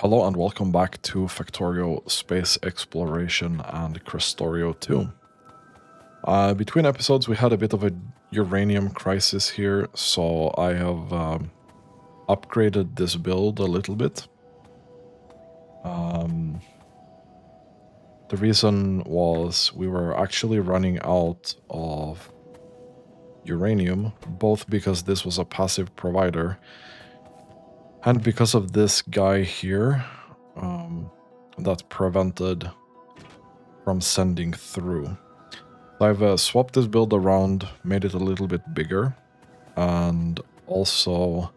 Hello and welcome back to Factorio Space Exploration and Krastorio 2. Between episodes we had a bit of a uranium crisis here, so I have upgraded this build a little bit. The reason was we were actually running out of uranium, both because this was a passive provider and because of this guy here that prevented from sending through. I've swapped this build around, made it a little bit bigger, and also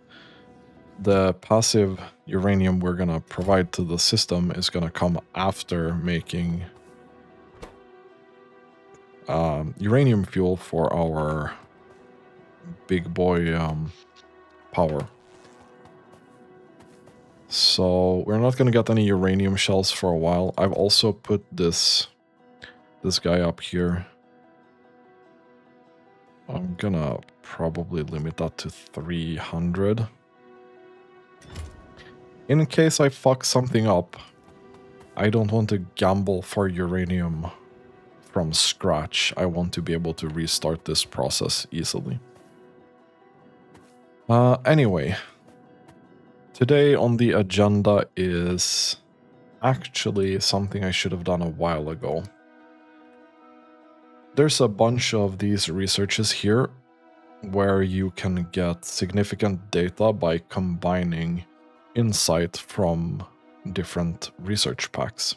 the passive uranium we're gonna provide to the system is gonna come after making uranium fuel for our big boy power. So we're not gonna get any uranium shells for a while. I've also put this guy up here. I'm gonna probably limit that to 300. In case I fuck something up, I don't want to gamble for uranium from scratch. I want to be able to restart this process easily. Anyway, today on the agenda is actually something I should have done a while ago. There's a bunch of these researches here where you can get significant data by combining insight from different research packs.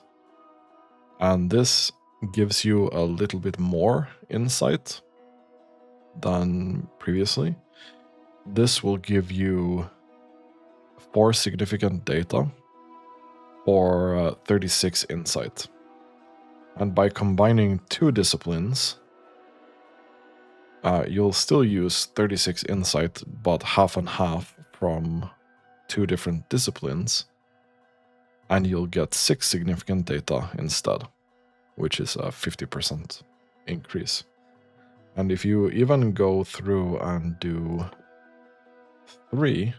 And this gives you a little bit more insight than previously. This will give you 4 significant data or 36 insight. And by combining 2 disciplines, you'll still use 36 insight, but half and half from 2 different disciplines, and you'll get 6 significant data instead, which is a 50% increase. And if you even go through and do 3,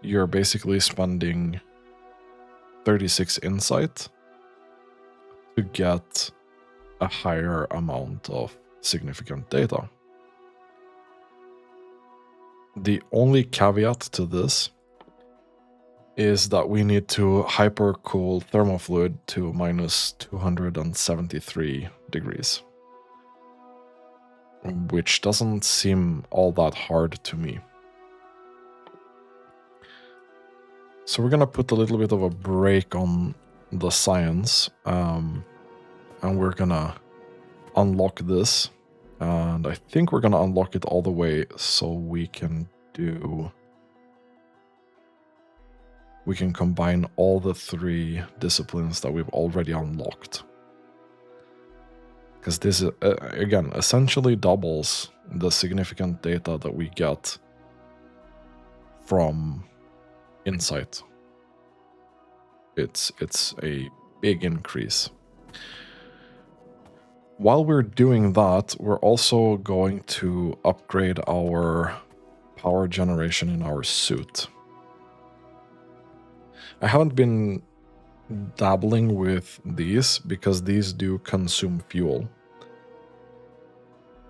you're basically spending 36 insight to get a higher amount of significant data. The only caveat to this is that we need to hypercool thermofluid to minus 273 degrees, which doesn't seem all that hard to me. So we're gonna put a little bit of a break on the science, and we're gonna unlock this, and I think we're gonna unlock it all the way so we can combine all the 3 disciplines that we've already unlocked. Because this, again, essentially doubles the significant data that we get from insight. It's a big increase. While we're doing that, we're also going to upgrade our power generation in our suit. I haven't been dabbling with these because these do consume fuel.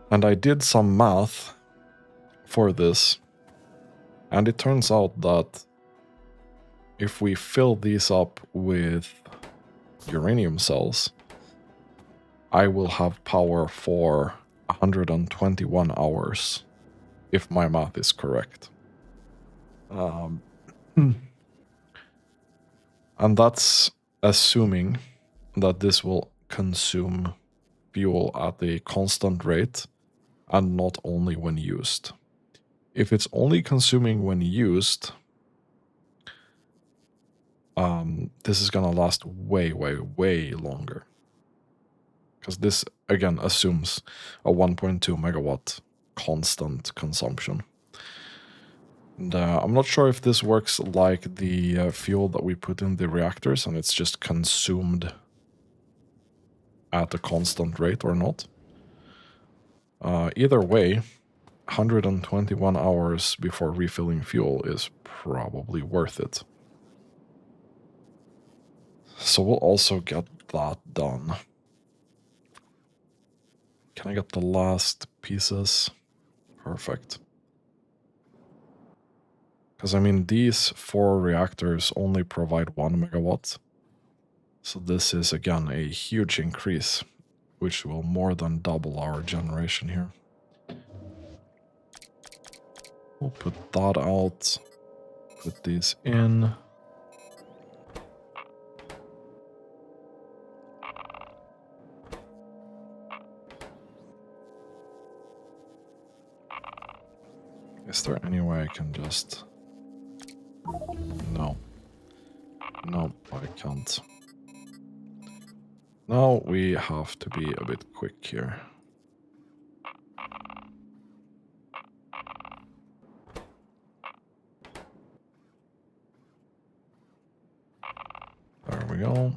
And I did some math for this, and it turns out that if we fill these up with uranium cells, I will have power for 121 hours, if my math is correct. And that's assuming that this will consume fuel at a constant rate and not only when used. If it's only consuming when used, this is gonna last way, way, way longer. Because this, again, assumes a 1.2 megawatt constant consumption. And I'm not sure if this works like the fuel that we put in the reactors and it's just consumed at a constant rate or not. Either way, 121 hours before refilling fuel is probably worth it. So we'll also get that done. Can I get the last pieces? Perfect. Because, I mean, these 4 reactors only provide 1 megawatt. So this is, again, a huge increase, which will more than double our generation here. We'll put that out. Put these in. Is there any way I can just... No. No, I can't. Now we have to be a bit quick here. There we go.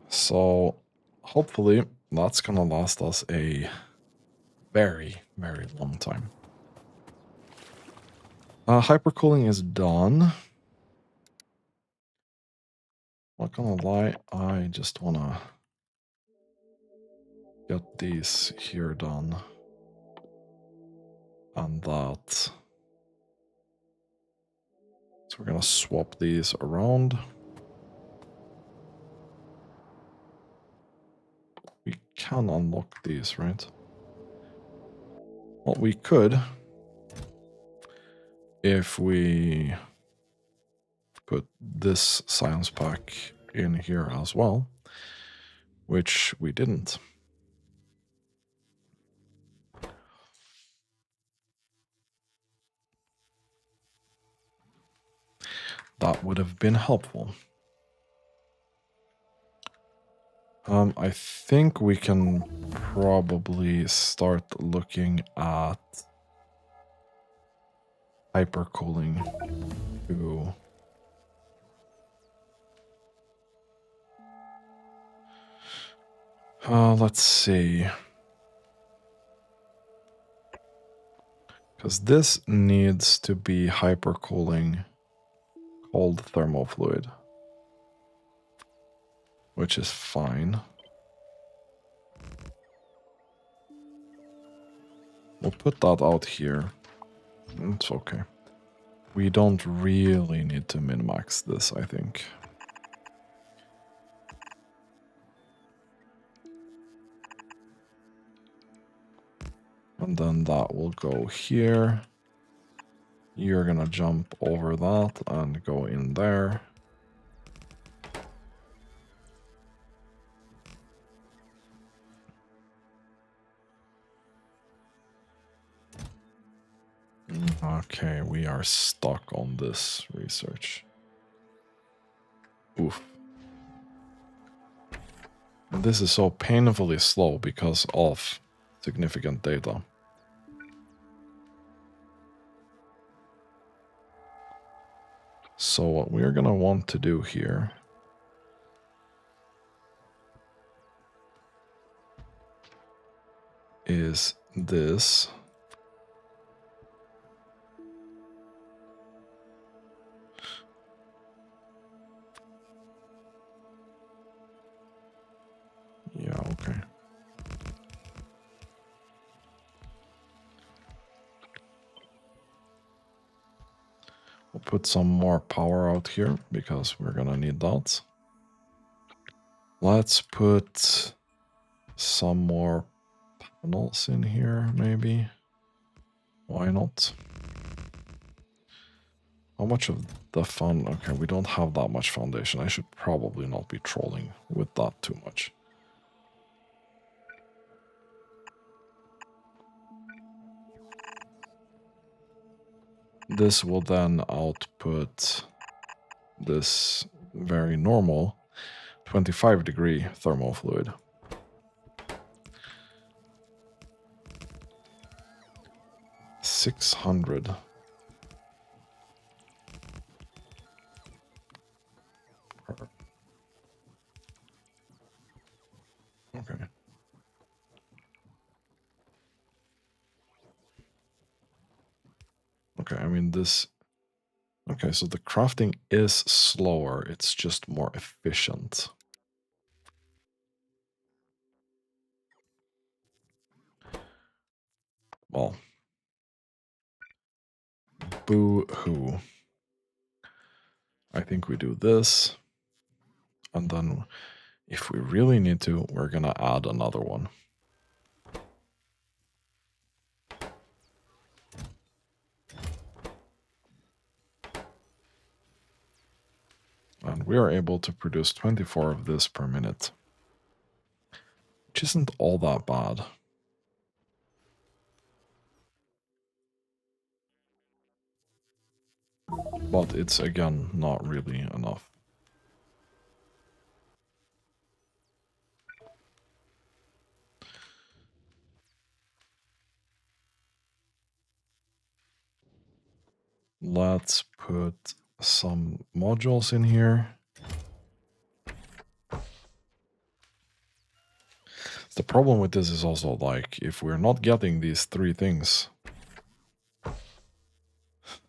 So hopefully that's gonna last us a very, very long time. Hypercooling is done. Not gonna lie, I just wanna get these here done. And that. So we're gonna swap these around. We can unlock these, right? Well, we could if we put this science pack in here as well, which we didn't. That would have been helpful. I think we can probably start looking at hypercooling too. Let's see. Because this needs to be hypercooling cold thermal fluid, which is fine. We'll put that out here. It's okay. We don't really need to min-max this, I think. And then that will go here. You're gonna jump over that and go in there. Okay, we are stuck on this research. Oof. And this is so painfully slow because of significant data. So what we're gonna want to do here is this. Yeah, okay. We'll put some more power out here because we're gonna need that. Let's put some more panels in here, maybe. Why not? How much of the fun? Okay, we don't have that much foundation. I should probably not be trolling with that too much. This will then output this very normal 25-degree thermal fluid. $600. Okay, I mean this... Okay, so the crafting is slower, it's just more efficient. Well, boo-hoo. I think we do this, and then if we really need to, we're gonna add another one. And we are able to produce 24 of this per minute, which isn't all that bad. But it's, again, not really enough. Let's put some modules in here. The problem with this is also, like, if we're not getting these 3 things,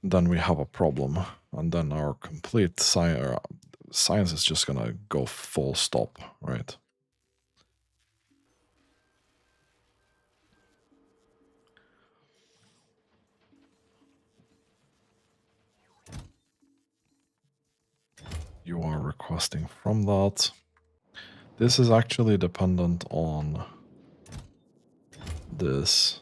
then we have a problem. And then our complete science is just gonna go full stop, right? You are requesting from that. This is actually dependent on this.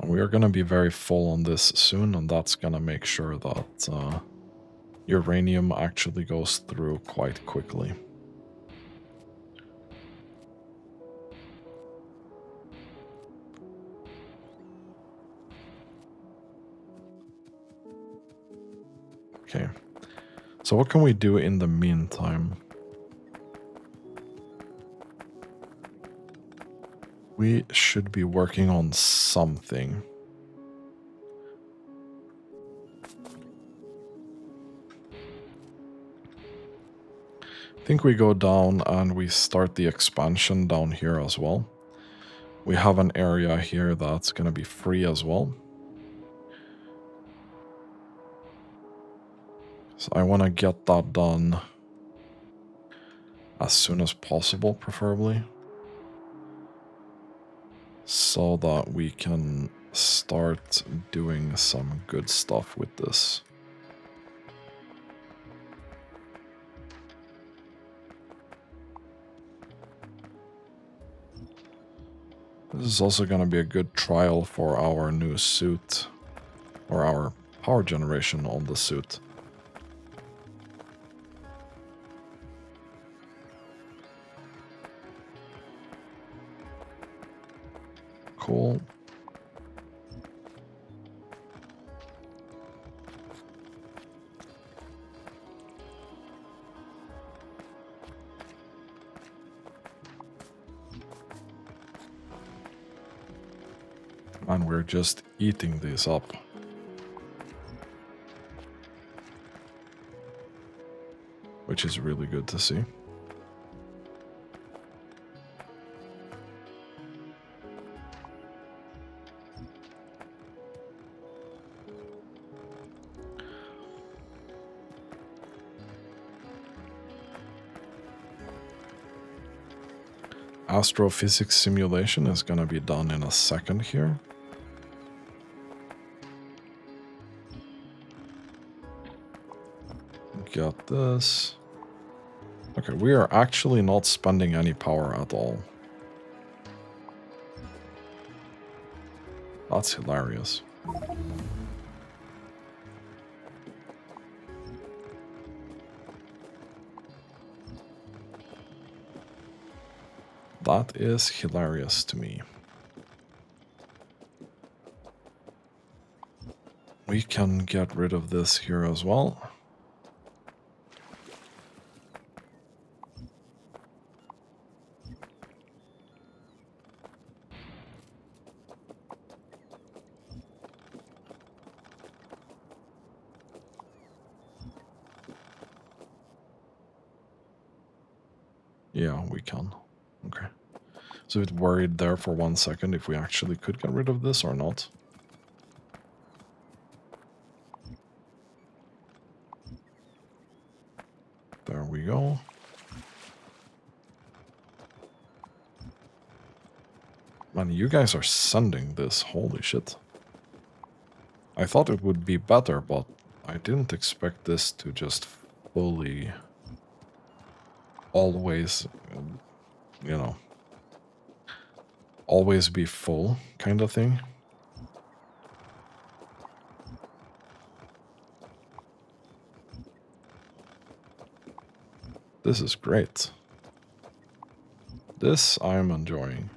We are going to be very full on this soon, and that's going to make sure that uranium actually goes through quite quickly. Okay, so what can we do in the meantime? We should be working on something. I think we go down and we start the expansion down here as well. We have an area here that's going to be free as well. So I want to get that done as soon as possible, preferably, so that we can start doing some good stuff with this. This is also going to be a good trial for our new suit, or our power generation on the suit. Cool. And we're just eating these up. Which is really good to see. Astrophysics simulation is going to be done in a second here. Got this. Okay, we are actually not spending any power at all. That's hilarious. That is hilarious to me. We can get rid of this here as well. Yeah, we can. Okay. So it worried there for 1 second if we actually could get rid of this or not. There we go. Man, you guys are sending this. Holy shit. I thought it would be better, but I didn't expect this to just fully always, you know, always be full kind of thing. This is great. This I'm enjoying.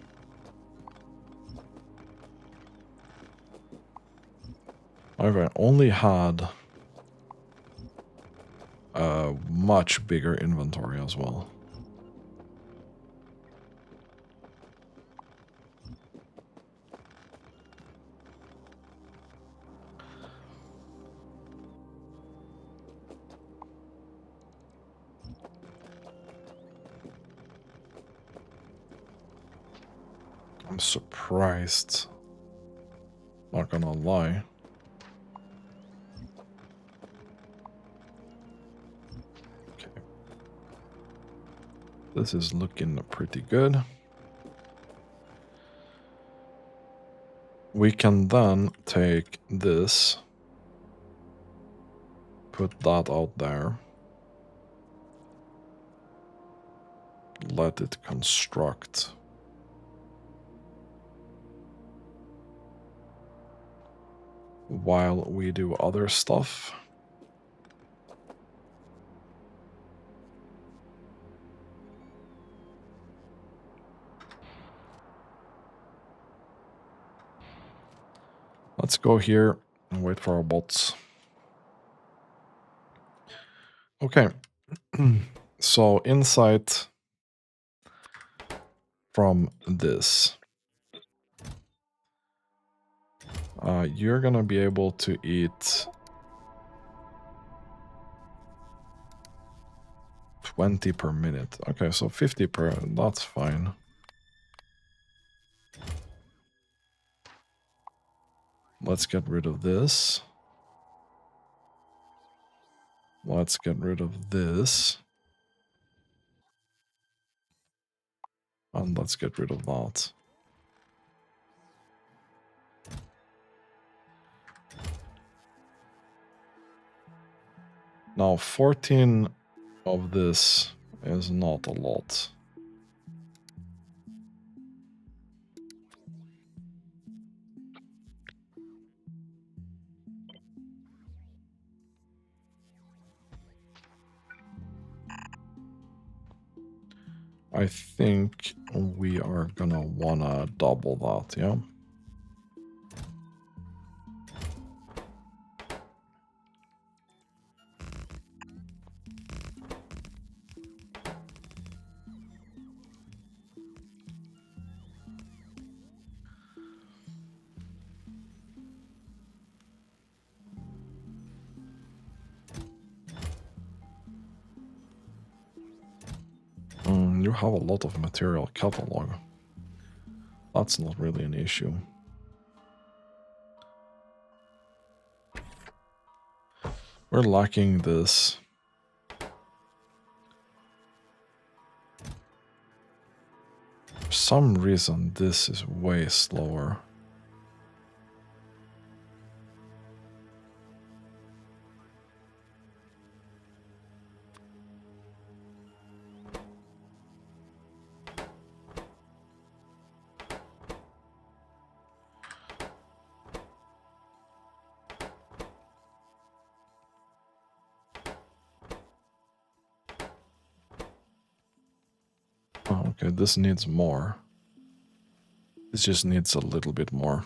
I've only had a much bigger inventory as well. I'm surprised. Not gonna lie. Okay. This is looking pretty good. We can then take this, put that out there, let it construct. While we do other stuff. Let's go here and wait for our bots. Okay. So insight from this. You're gonna be able to eat 20 per minute. Okay, so 50 per, that's fine. Let's get rid of this. Let's get rid of this. And let's get rid of that. Now 14 of this is not a lot. I think we are gonna wanna double that, yeah? You have a lot of material catalog. That's not really an issue. We're lacking this. For some reason, this is way slower. Oh, okay, this needs more. This just needs a little bit more.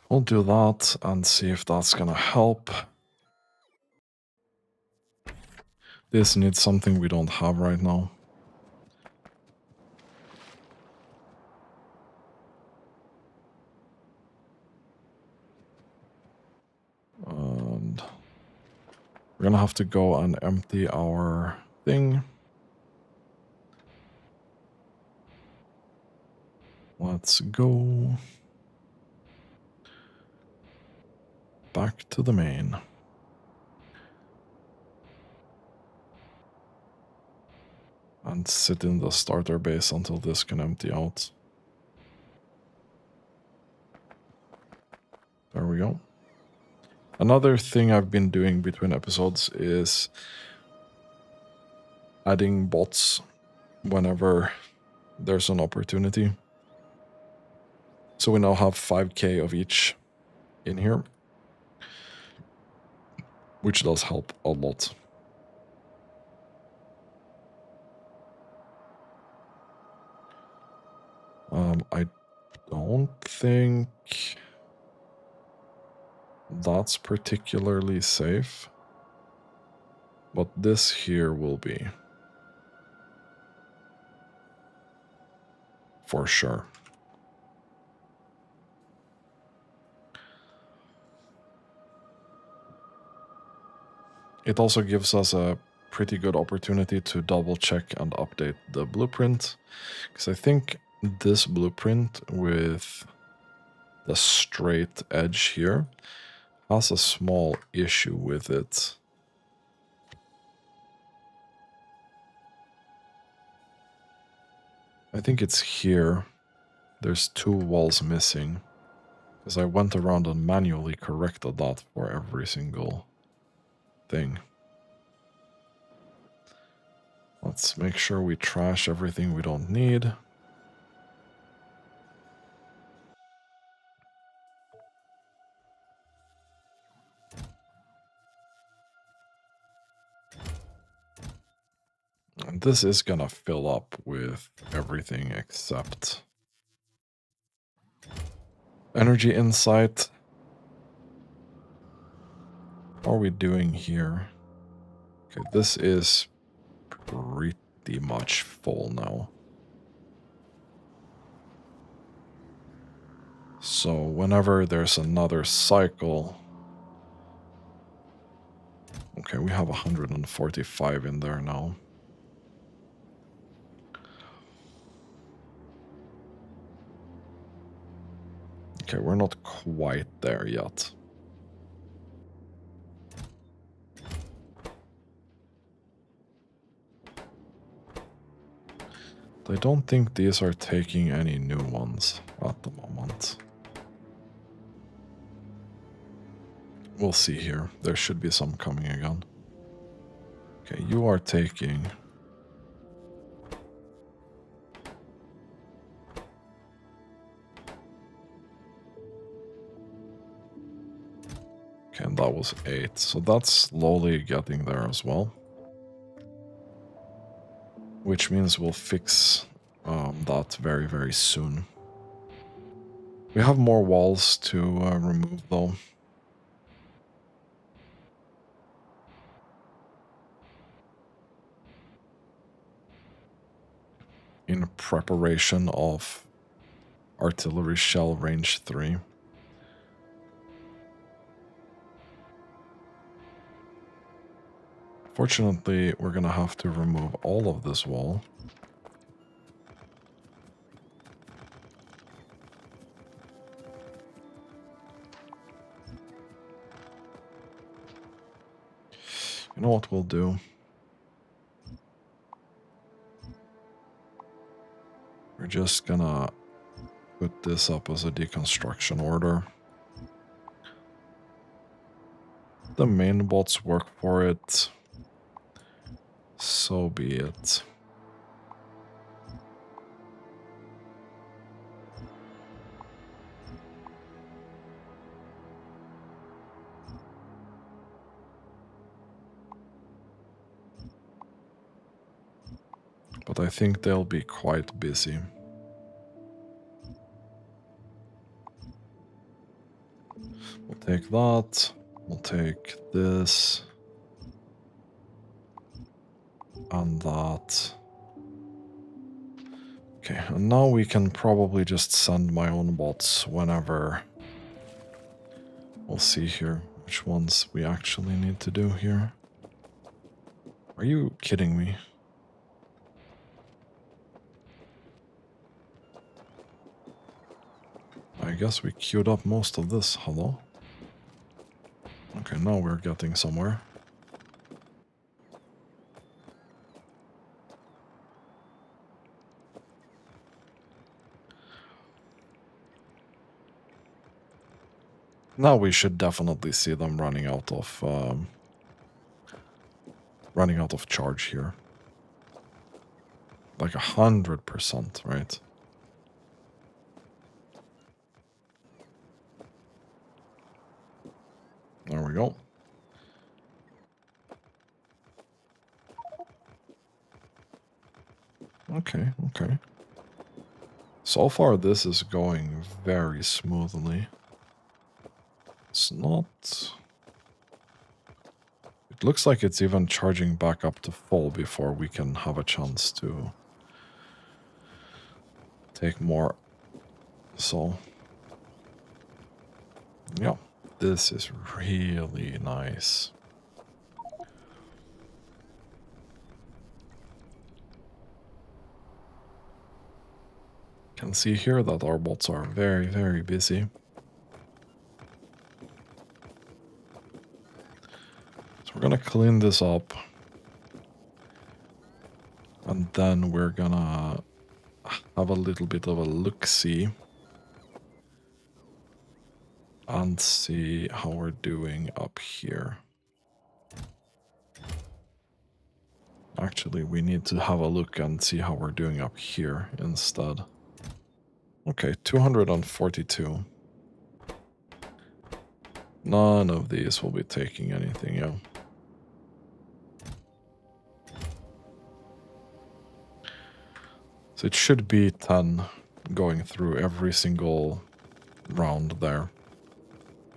We'll do that and see if that's gonna help. This needs something we don't have right now. And we're gonna have to go and empty our thing. Let's go back to the main. And sit in the starter base until this can empty out. There we go. Another thing I've been doing between episodes is adding bots whenever there's an opportunity. So we now have 5k of each in here, which does help a lot. I don't think that's particularly safe, but this here will be. For sure. It also gives us a pretty good opportunity to double check and update the blueprint, because I think this blueprint with the straight edge here has a small issue with it. I think it's here. There's 2 walls missing, because I went around and manually corrected that for every single thing. Let's make sure we trash everything we don't need. And this is gonna fill up with everything except energy insight. What are we doing here? Okay, this is pretty much full now. So whenever there's another cycle... Okay, we have 145 in there now. Okay, we're not quite there yet. I don't think these are taking any new ones at the moment. We'll see here. There should be some coming again. Okay, you are taking... Okay, and that was 8. So that's slowly getting there as well. Which means we'll fix that very, very soon. We have more walls to remove though. In preparation of artillery shell range 3. Fortunately, we're gonna have to remove all of this wall. You know what we'll do? We're just gonna put this up as a deconstruction order. The main bots work for it. So be it. But I think they'll be quite busy. We'll take that. We'll take this. And that. Okay, and now we can probably just send my own bots whenever. We'll see here which ones we actually need to do here. Are you kidding me? I guess we queued up most of this. Hello? Okay, now we're getting somewhere. Now we should definitely see them running out of charge here. Like 100%, right? There we go. Okay, okay. So far this is going very smoothly. It's not... It looks like it's even charging back up to full before we can have a chance to take more. So, yeah, this is really nice. Can see here that our bots are very, very busy. So we're gonna clean this up. And then we're gonna have a little bit of a look-see. And see how we're doing up here. Actually, we need to have a look and see how we're doing up here instead. Okay, 242. None of these will be taking anything, yeah. So it should be 10 going through every single round there.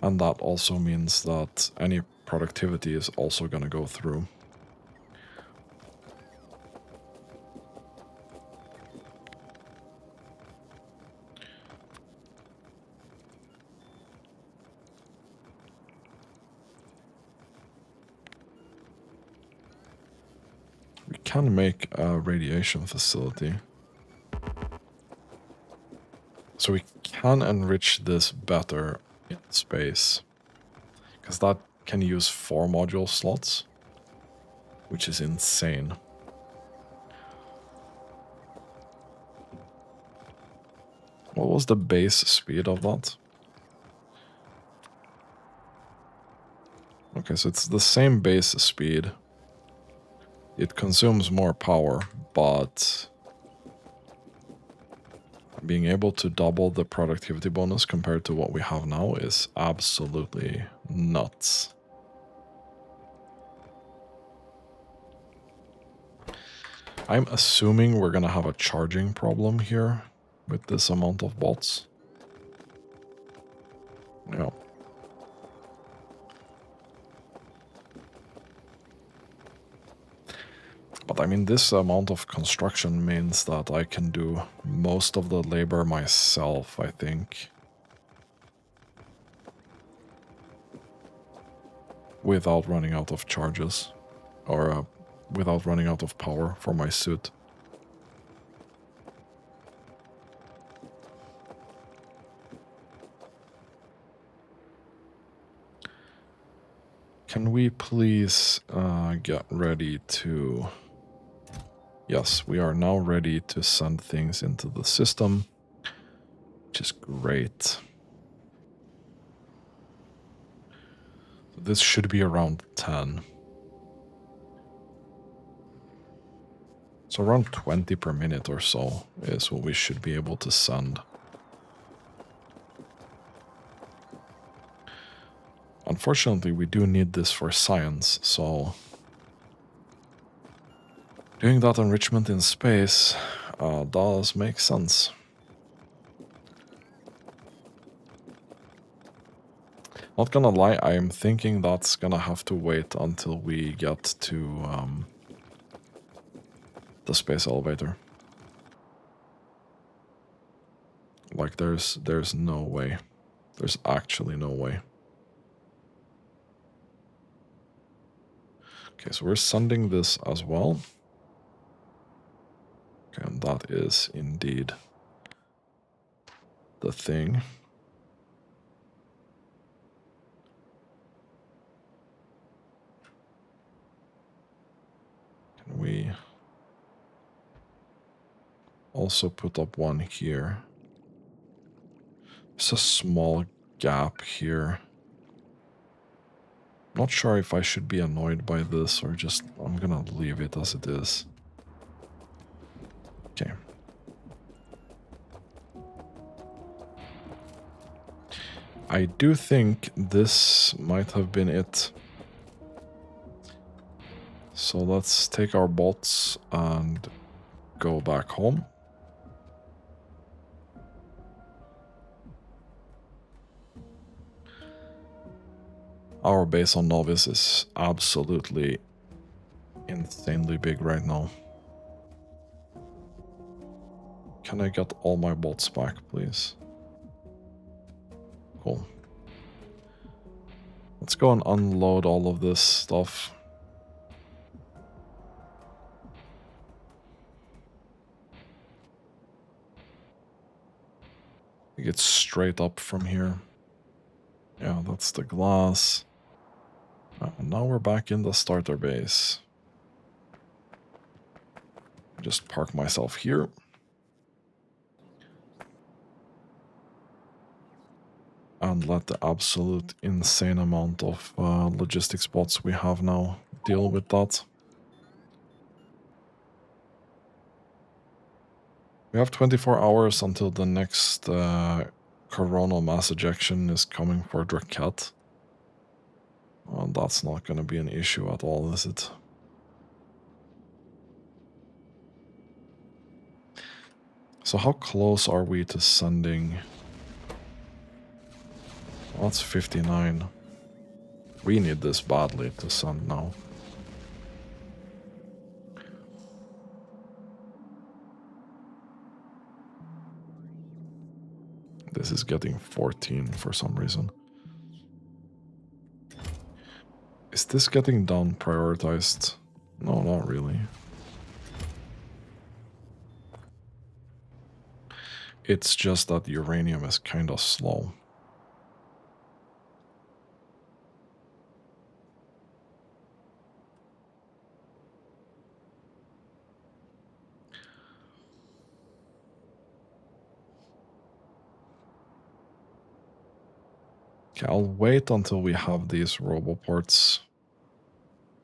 And that also means that any productivity is also going to go through. We can make a radiation facility. So we can enrich this better in space. Because that can use 4 module slots. Which is insane. What was the base speed of that? Okay, so it's the same base speed. It consumes more power, but being able to double the productivity bonus compared to what we have now is absolutely nuts. I'm assuming we're gonna have a charging problem here with this amount of bots. Yeah. But I mean, this amount of construction means that I can do most of the labor myself, I think. Without running out of charges. Or without running out of power for my suit. Can we please get ready to... Yes, we are now ready to send things into the system, which is great. So this should be around 10. So around 20 per minute or so is what we should be able to send. Unfortunately, we do need this for science, so... Doing that enrichment in space does make sense. Not gonna lie, I am thinking that's gonna have to wait until we get to the space elevator. Like there's no way. There's actually no way. Okay, so we're sending this as well. Okay, and that is indeed the thing. Can we also put up one here? There's a small gap here. Not sure if I should be annoyed by this or just I'm gonna leave it as it is. Okay. I do think this might have been it. So let's take our bots and go back home. Our base on Novice is absolutely insanely big right now. Can I get all my bots back, please? Cool. Let's go and unload all of this stuff. We get straight up from here. Yeah, that's the glass. Now we're back in the starter base. Just park myself here. And let the absolute insane amount of logistics bots we have now deal with that. We have 24 hours until the next coronal mass ejection is coming for Draket. Well, that's not going to be an issue at all, is it? So how close are we to sending? Well, that's 59. We need this badly to send now. This is getting 14 for some reason. Is this getting down prioritized? No, not really. It's just that uranium is kind of slow. Okay, I'll wait until we have these roboports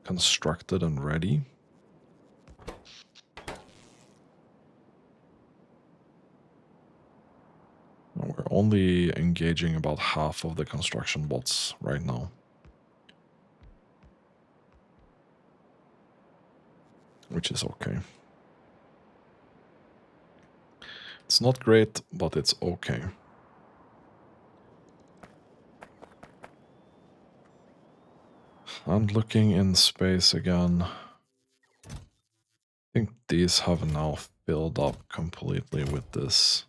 constructed and ready. We're only engaging about half of the construction bots right now. Which is okay. It's not great, but it's okay. And looking in space again. I think these have now filled up completely with this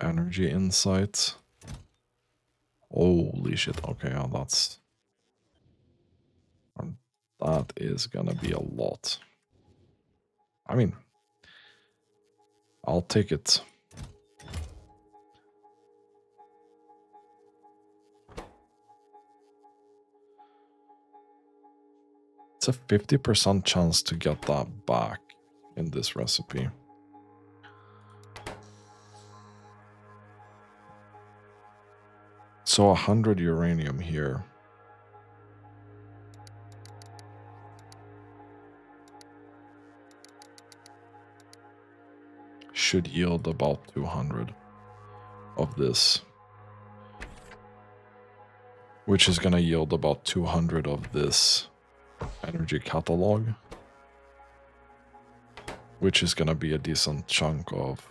energy insight. Holy shit, okay, yeah, that is gonna be a lot. I mean, I'll take it. It's a 50% chance to get that back in this recipe. So 100 uranium here. Should yield about 200 of this. Which is gonna yield about 200 of this energy catalog. Which is gonna be a decent chunk of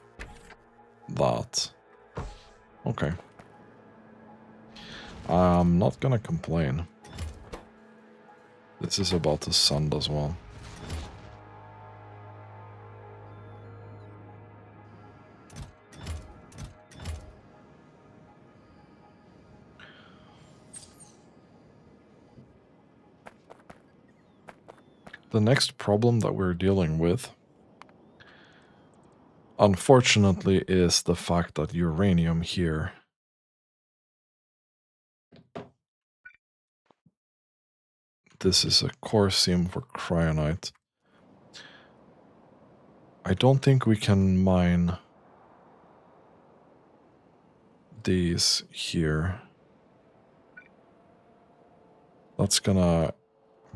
that. Okay. I'm not gonna complain. This is about to send as well. The next problem that we're dealing with, unfortunately, is the fact that uranium here this is a core seam for cryonite. I don't think we can mine these here. That's gonna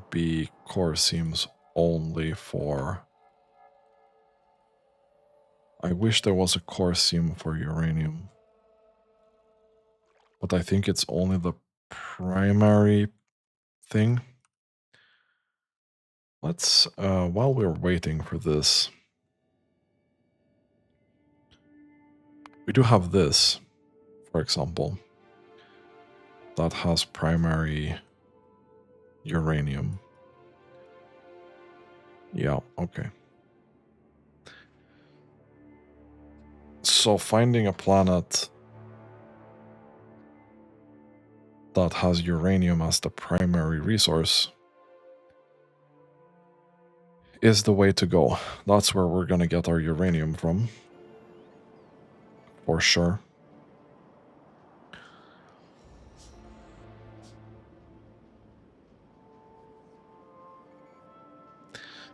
be core seams only for... I wish there was a core seam for uranium. But I think it's only the primary thing. Let's, while we're waiting for this, we do have this, for example, that has primary uranium. Yeah, okay. So finding a planet that has uranium as the primary resource is the way to go. That's where we're gonna get our uranium from, for sure.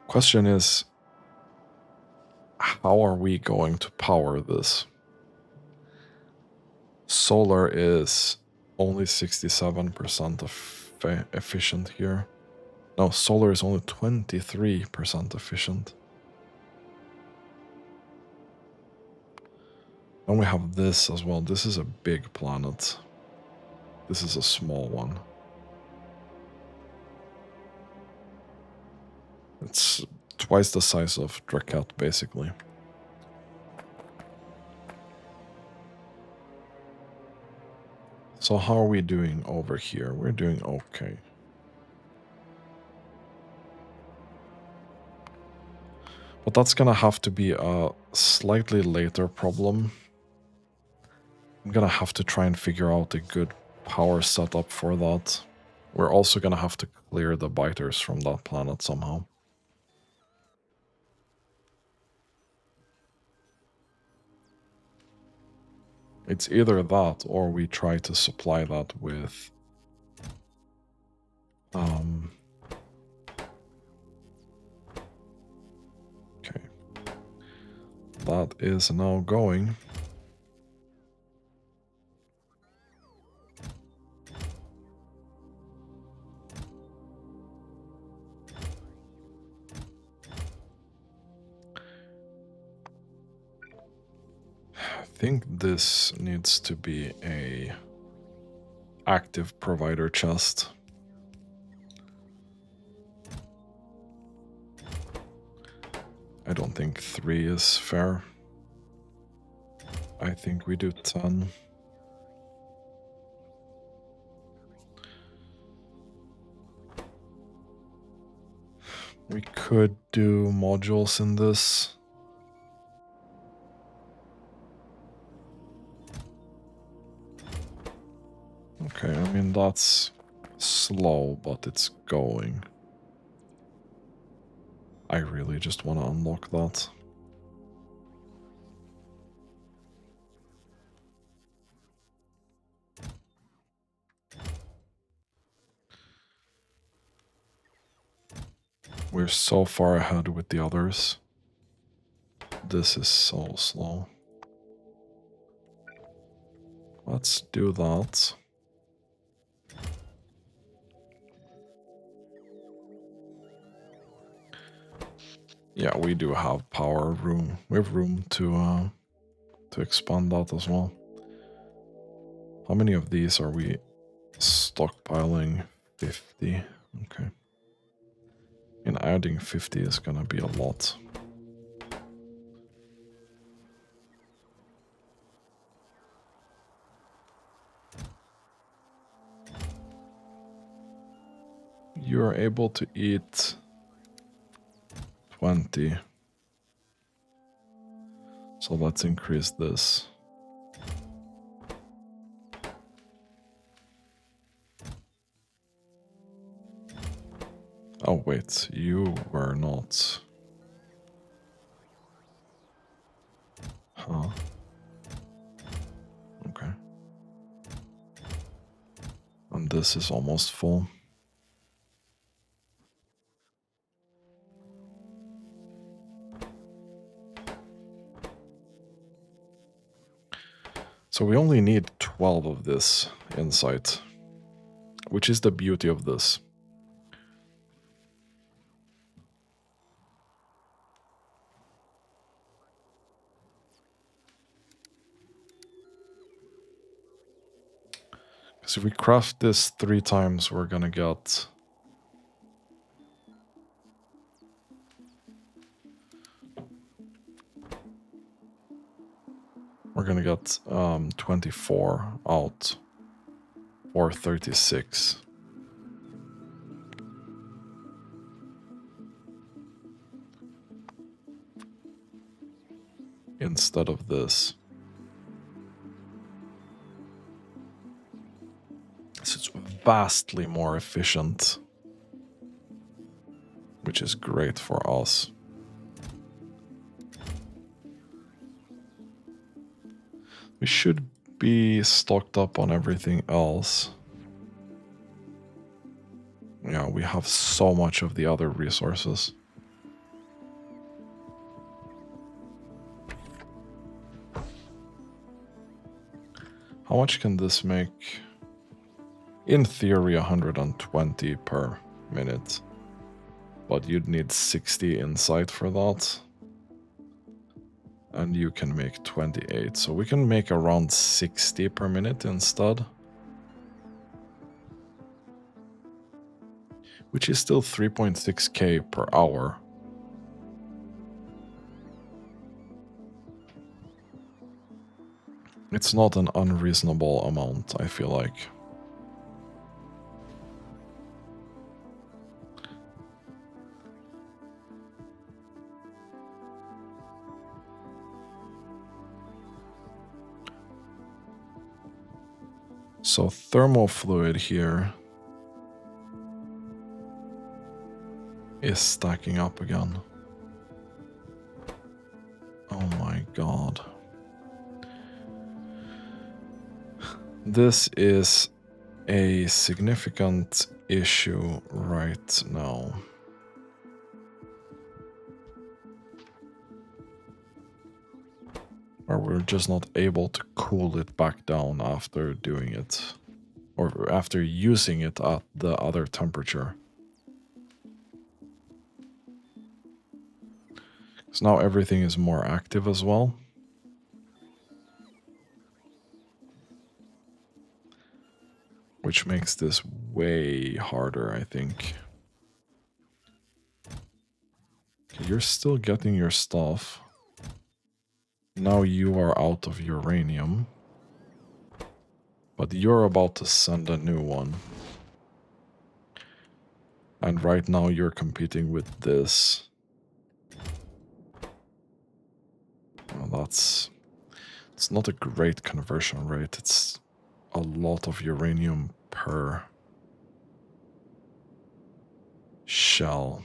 Question is, how are we going to power this? Solar is only 67% efficient here. No, solar is only 23% efficient. And we have this as well. This is a big planet. This is a small one. It's twice the size of Draket, basically. So how are we doing over here? We're doing okay. But that's gonna have to be a slightly later problem. I'm gonna have to try and figure out a good power setup for that. We're also gonna have to clear the biters from that planet somehow. It's either that or we try to supply that with okay. That is now going. I think this needs to be a active provider chest. I don't think 3 is fair. I think we do 10. We could do modules in this. Okay, I mean, that's slow, but it's going. I really just want to unlock that. We're so far ahead with the others. This is so slow. Let's do that. Yeah, we do have power room. We have room to expand that as well. How many of these are we stockpiling? 50. Okay. And adding 50 is gonna be a lot. You're able to eat 20. So let's increase this. Oh wait, you were not. Huh. Okay. And this is almost full. So we only need 12 of this insight, which is the beauty of this. Because if we craft this 3 times, we're gonna get... We're gonna get 24 out or 36. Instead of this. So it's vastly more efficient, which is great for us. We should be stocked up on everything else. Yeah, we have so much of the other resources. How much can this make? In theory, 120 per minute. But you'd need 60 insight for that. And you can make 28. So we can make around 60 per minute instead. Which is still 3.6k per hour. It's not an unreasonable amount, I feel like. So thermal fluid here is stacking up again. Oh my god. This is a significant issue right now. Or we're just not able to cool it back down after doing it. Or after using it at the other temperature. So now everything is more active as well. Which makes this way harder, I think. Okay, you're still getting your stuff. Now you are out of uranium. But you're about to send a new one. And right now you're competing with this. Well, it's not a great conversion rate. It's a lot of uranium per shell.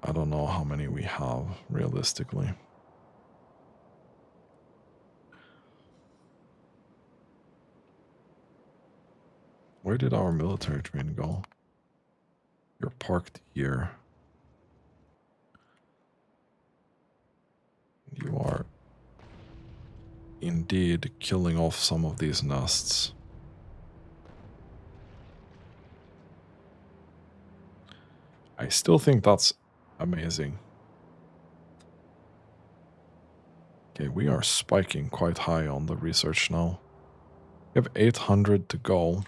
I don't know how many we have, realistically. Where did our military train go? You're parked here. You are indeed killing off some of these nests. I still think that's amazing. Okay, we are spiking quite high on the research now. We have 800 to go.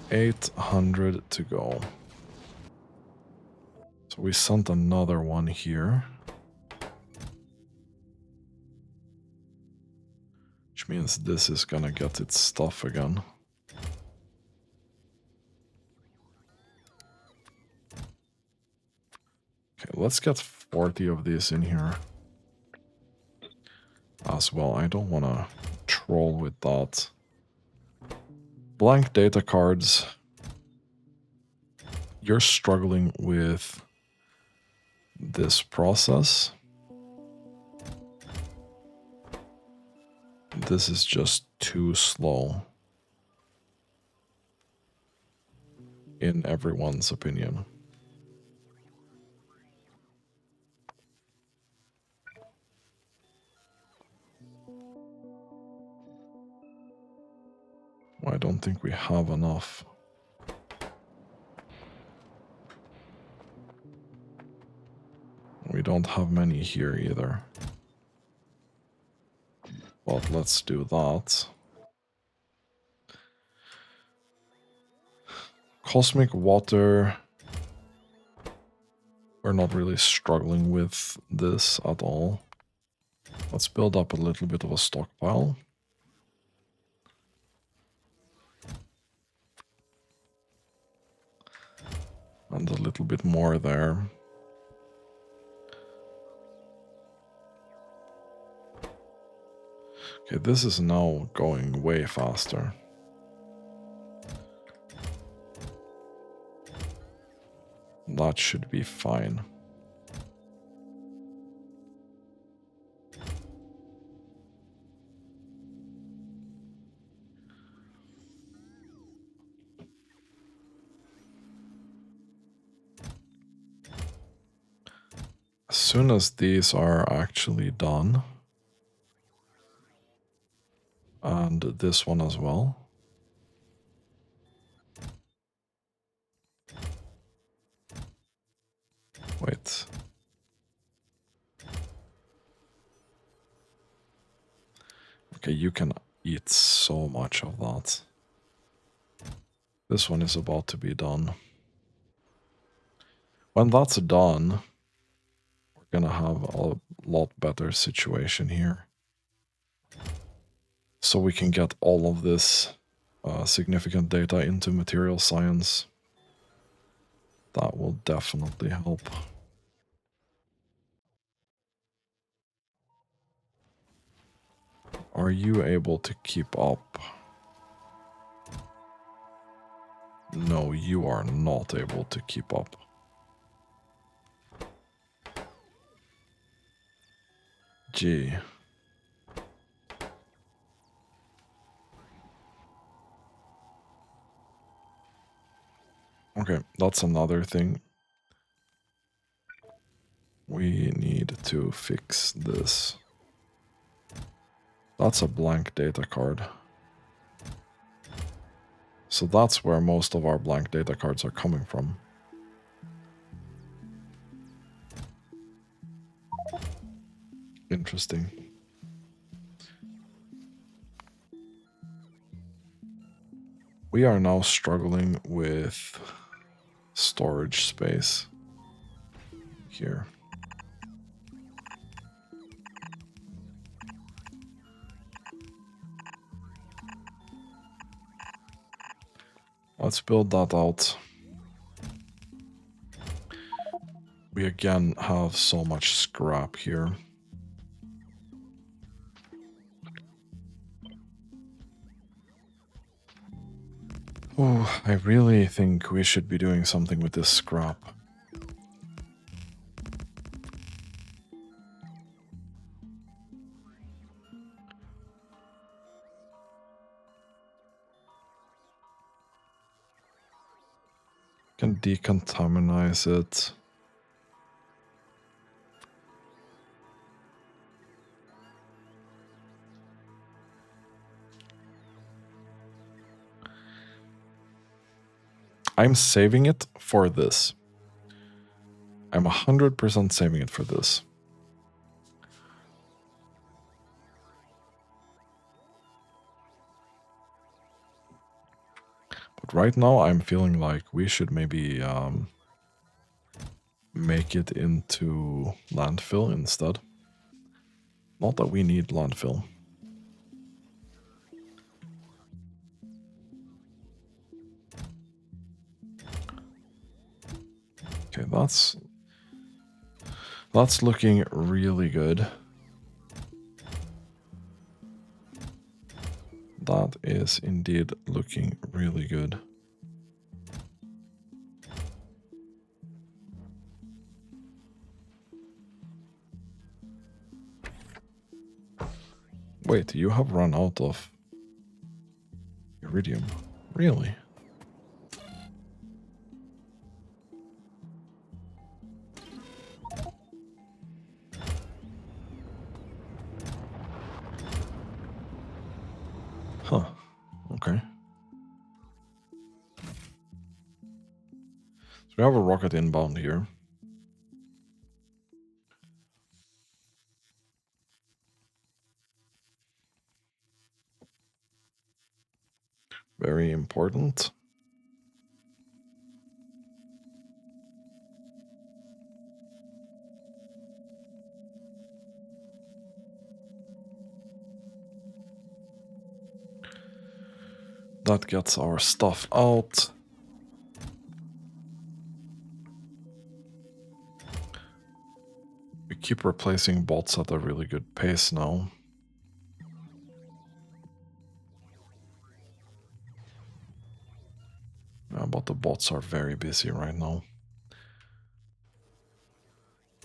800 to go. So we sent another one here. Which means this is gonna get its stuff again. Okay, let's get 40 of these in here as well. I don't want to troll with that. Blank data cards. You're struggling with this process. This is just too slow, in everyone's opinion. I don't think we have enough. We don't have many here either. But let's do that. Cosmic water. We're not really struggling with this at all. Let's build up a little bit of a stockpile. And a little bit more there. Okay, this is now going way faster. That should be fine. As soon as these are actually done, and this one as well. Wait. Okay, you can eat so much of that. This one is about to be done. When that's done, we're gonna have a lot better situation here. So we can get all of this significant data into material science. That will definitely help. Are you able to keep up? No, you are not able to keep up. Gee. Okay, that's another thing. We need to fix this. That's a blank data card. So that's where most of our blank data cards are coming from. Interesting. We are now struggling with storage space here. Let's build that out. We again have so much scrap here. Oh, I really think we should be doing something with this scrap. Can decontaminize it. I'm saving it for this. I'm 100% saving it for this. But right now I'm feeling like we should maybe make it into landfill instead. Not that we need landfill. Okay, that's That's looking really good. That is indeed looking really good. Wait, you have run out of iridium? Really? Huh. Okay. So we have a rocket inbound here. Very important. That gets our stuff out. We keep replacing bots at a really good pace now. But the bots are very busy right now.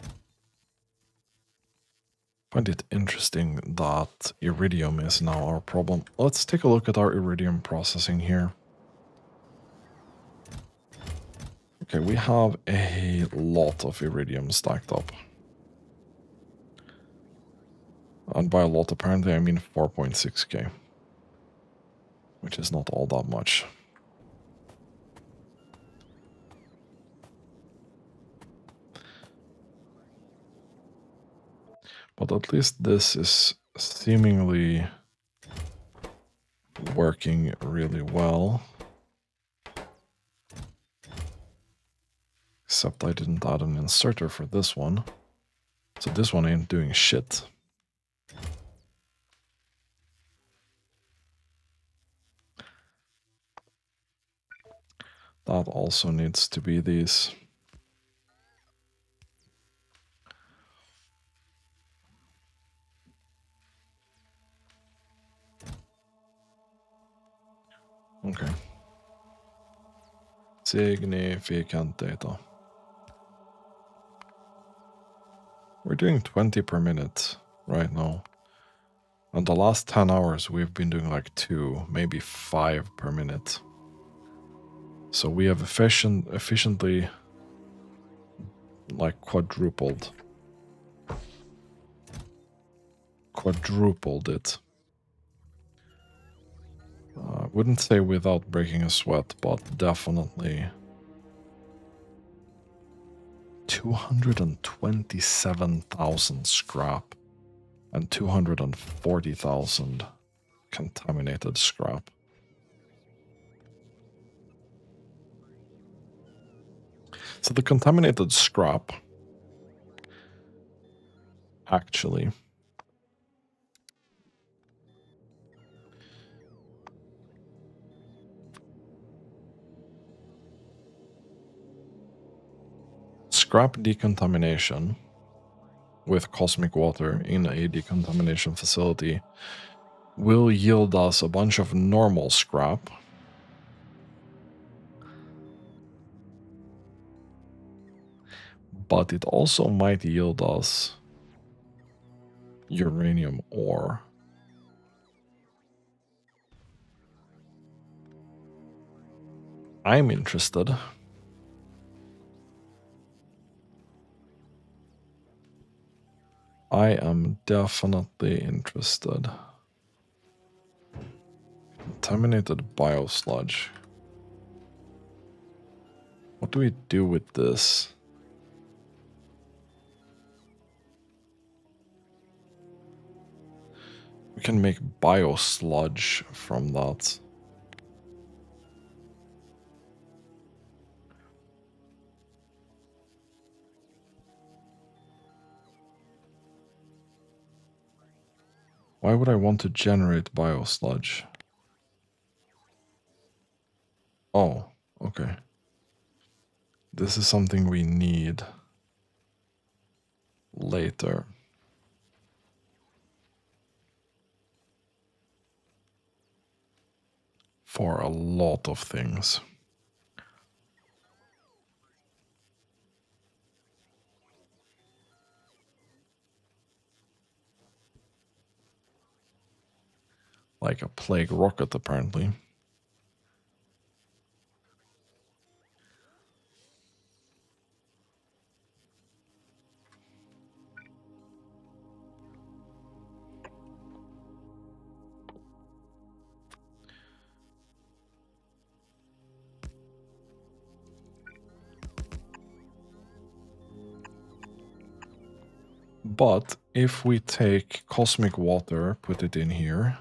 I find it interesting that iridium is now our problem. Let's take a look at our iridium processing here. Okay, we have a lot of iridium stacked up. And by a lot, apparently, I mean 4.6k. Which is not all that much. But at least this is seemingly working really well. Except I didn't add an inserter for this one. So this one ain't doing shit. That also needs to be these. Okay. Significant data. We're doing 20 per minute right now. And the last 10 hours we've been doing like 2, maybe 5 per minute. So we have efficiently like quadrupled it. I wouldn't say without breaking a sweat, but definitely 227,000 scrap and 240,000 contaminated scrap. So the contaminated scrap actually scrap decontamination with cosmic water in a decontamination facility will yield us a bunch of normal scrap. But it also might yield us uranium ore. I'm interested. I am definitely interested. Contaminated biosludge. What do we do with this? We can make biosludge from that. Why would I want to generate biosludge? Oh, okay. This is something we need. later. For a lot of things. Like a plague rocket, apparently. But if we take cosmic water, put it in here.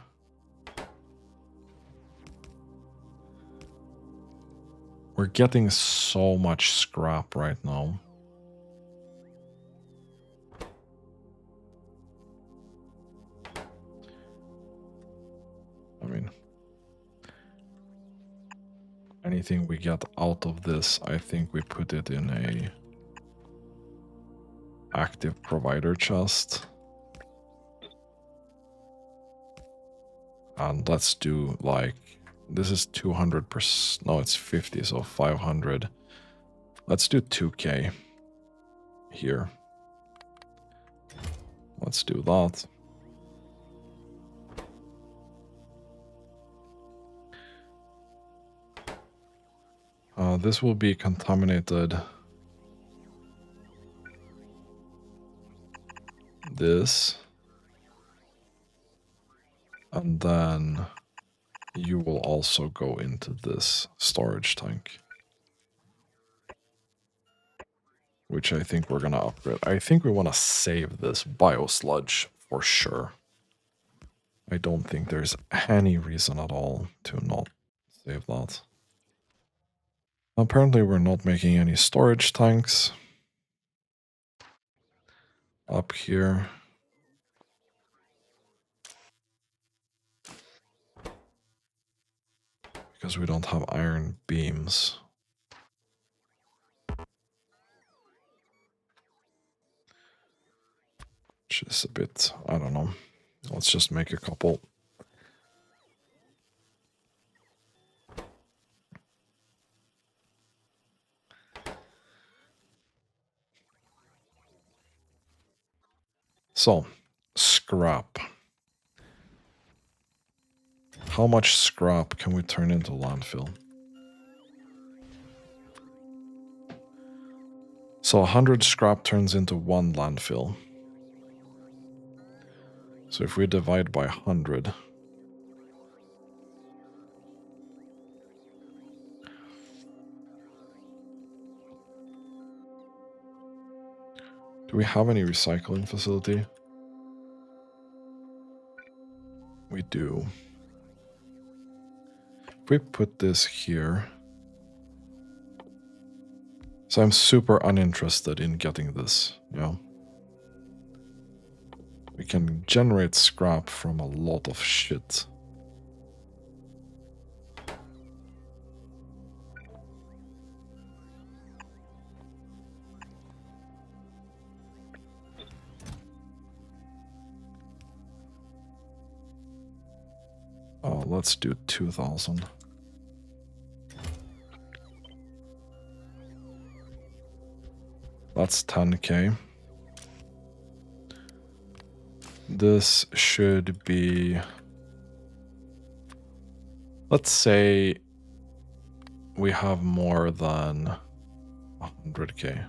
We're getting so much scrap right now. I mean, anything we get out of this, I think we put it in a active provider chest. And let's do like, this is 200%, no, it's 50, so 500. Let's do 2K here. Let's do that. This will be contaminated. This. And then you will also go into this storage tank. Which I think we're going to upgrade. I think we want to save this biosludge for sure. I don't think there's any reason at all to not save that. Apparently we're not making any storage tanks up here. Because we don't have iron beams. Which is a bit, I don't know. Let's just make a couple. So, scrap. How much scrap can we turn into landfill? So 100 scrap turns into 1 landfill. So if we divide by 100... Do we have any recycling facility? We do. If we put this here... So I'm super uninterested in getting this, yeah. We can generate scrap from a lot of shit. Oh, let's do 2,000. That's 10k. This should be... Let's say we have more than 100k.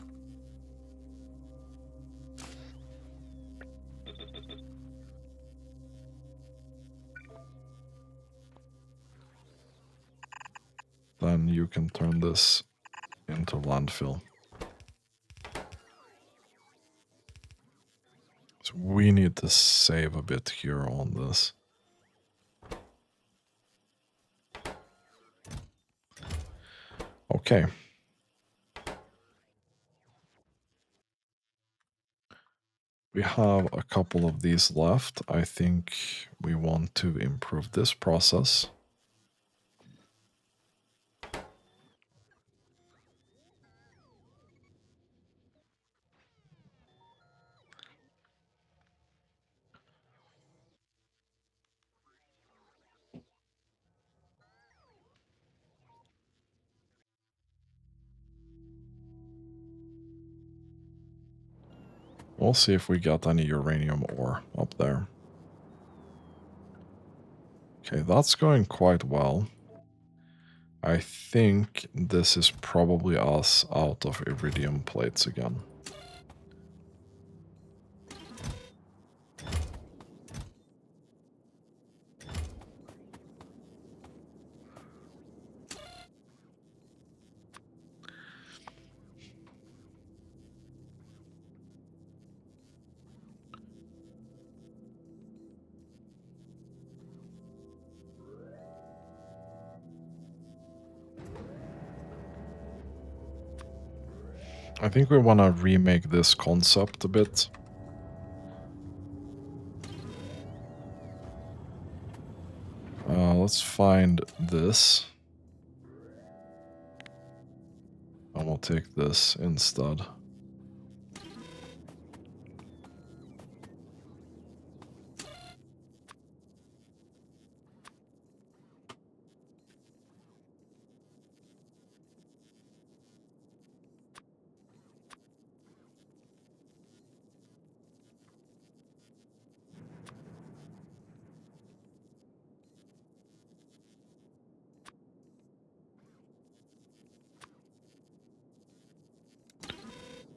Then you can turn this into landfill. So we need to save a bit here on this. Okay. We have a couple of these left. I think we want to improve this process. We'll see if we got any uranium ore up there. Okay, that's going quite well. I think this is probably us out of iridium plates again. I think we want to remake this concept a bit. Let's find this. And we'll take this instead.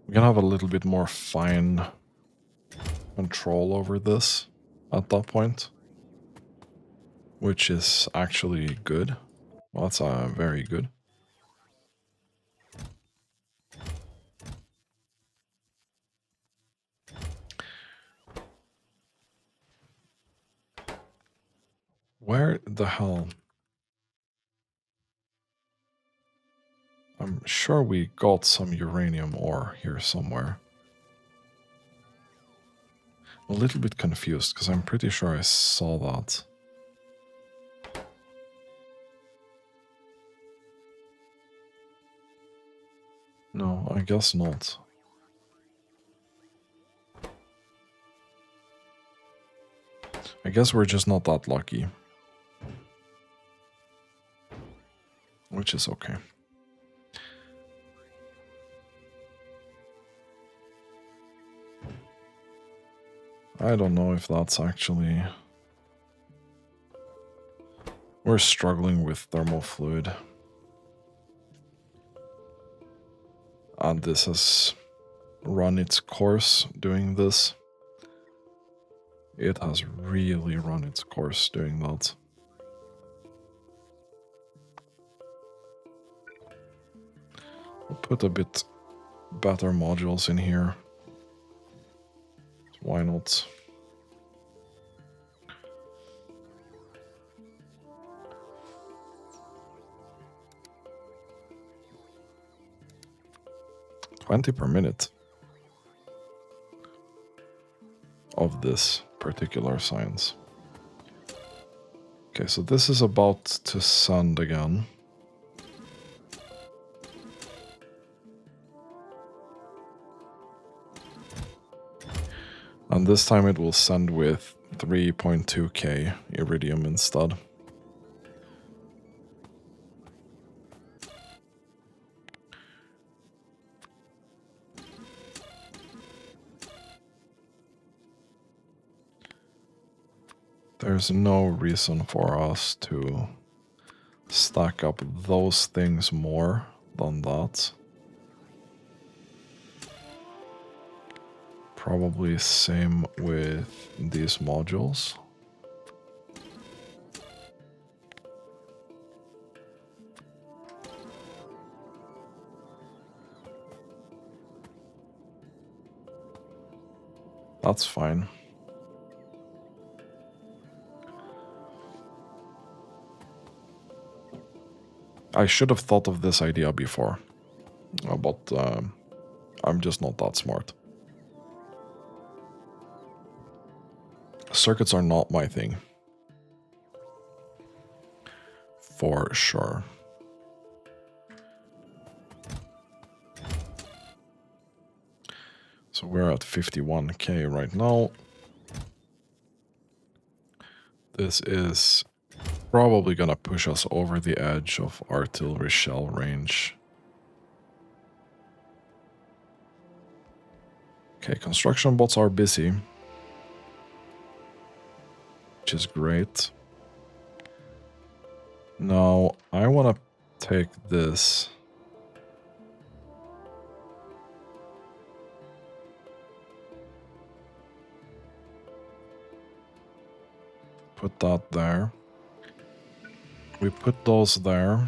We can have a little bit more fine control over this at that point, which is actually good. Well, that's very good. Where the hell? I'm sure we got some uranium ore here somewhere. A little bit confused because I'm pretty sure I saw that. No, I guess not. I guess we're just not that lucky. Which is okay. I don't know if that's actually... We're struggling with thermal fluid. And this has run its course doing this. It has really run its course doing that. I'll put a bit better modules in here. Why not? $20 per minute of this particular science. Okay, so this is about to send again. And this time it will send with 3.2k iridium instead. There's no reason for us to stack up those things more than that. Probably same with these modules. That's fine. I should have thought of this idea before, but I'm just not that smart. Circuits are not my thing. For sure. So we're at 51k right now. This is probably gonna push us over the edge of artillery shell range. Okay, construction bots are busy, which is great. Now, I want to take this. Put that there. We put those there.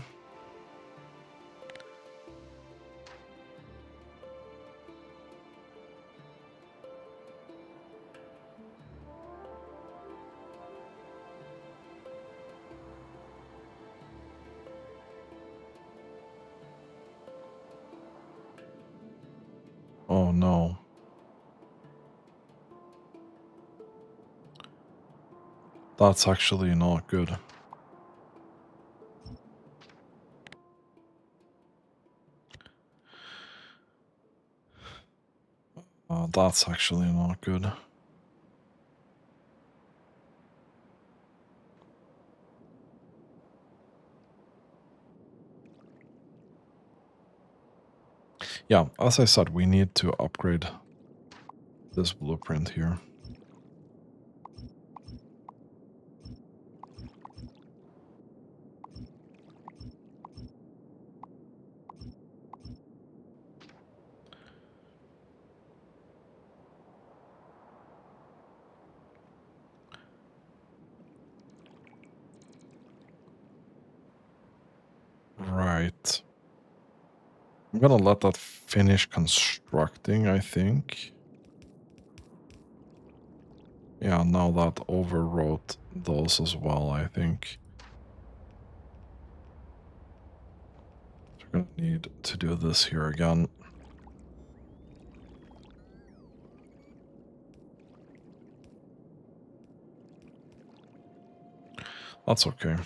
Oh no. That's actually not good. That's actually not good. Yeah, as I said, we need to upgrade this blueprint here. Right. I'm gonna let that finish constructing, I think. Yeah, now that overwrote those as well, I think. We're gonna need to do this here again. That's okay.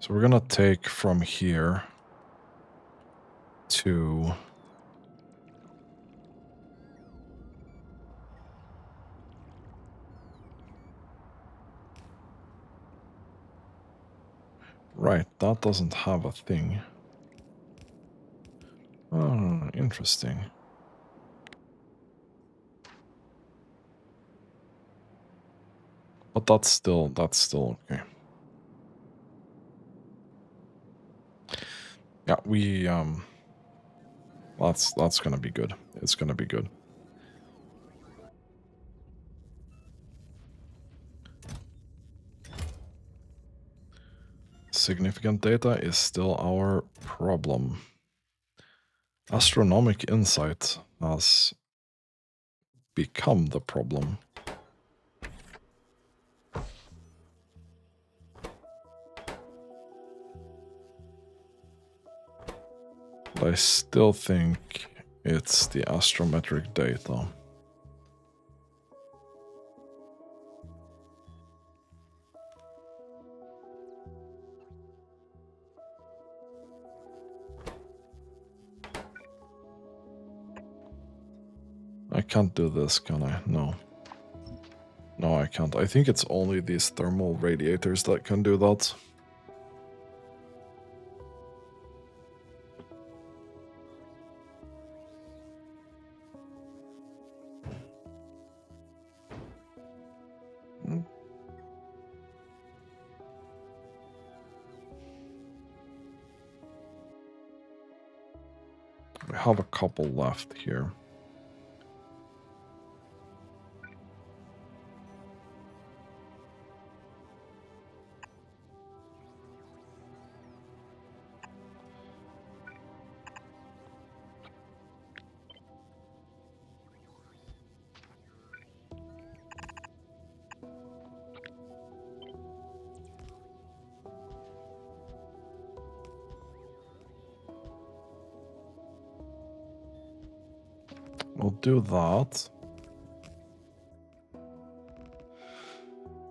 So we're gonna take from here to... Right, that doesn't have a thing. Oh, interesting. But that's still okay. Yeah, we that's gonna be good. It's gonna be good. Significant data is still our problem. Astronomic insight has become the problem. But I still think it's the astrometric data. I can't do this, can I? No. No, I can't. I think it's only these thermal radiators that can do that. We have a couple left here. We'll do that.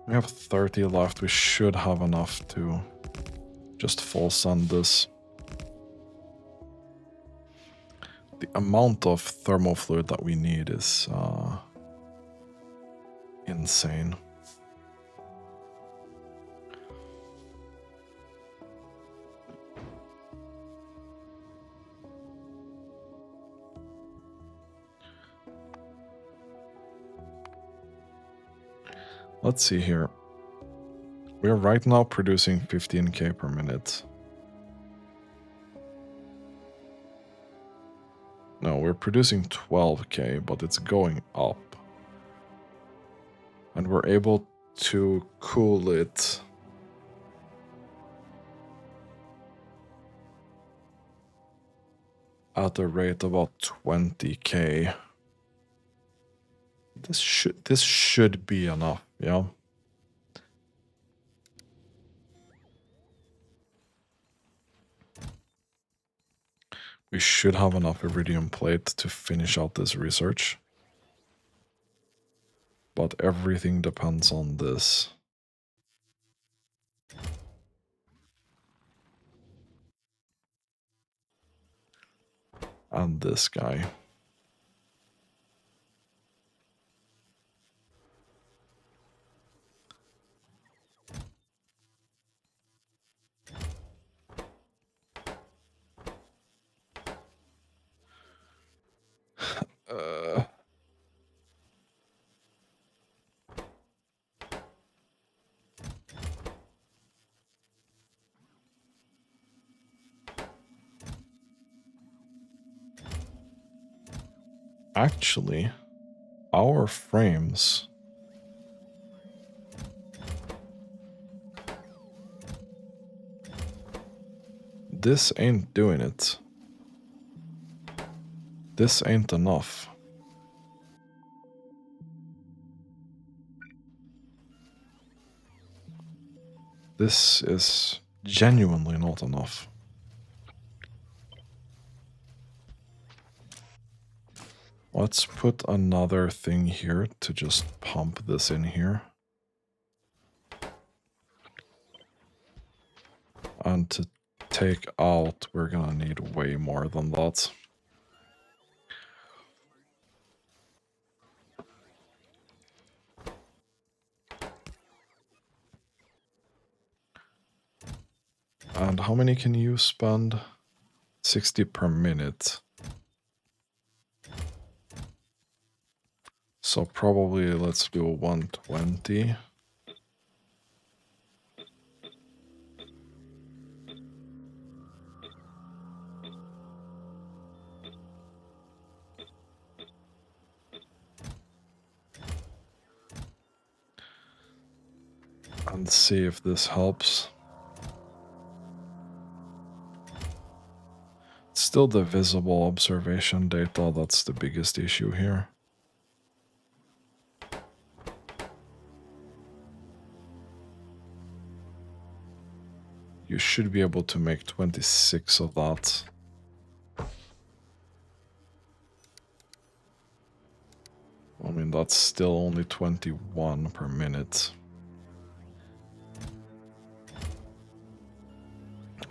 We have 30 left. We should have enough to just full send this. The amount of thermal fluid that we need is insane. Let's see here. We're right now producing 15k per minute. No, we're producing 12k, but it's going up. And we're able to cool it at a rate of about 20k. This should be enough, yeah. We should have enough iridium plate to finish out this research. But everything depends on this. And this guy. Actually, our frames this ain't doing it. This ain't enough. This is genuinely not enough. Let's put another thing here to just pump this in here. And to take out, we're gonna need way more than that. And how many can you spend? 60 per minute. So probably let's do 120. And see if this helps. It's still the visible observation data that's the biggest issue here. You should be able to make 26 of that. I mean, that's still only 21 per minute.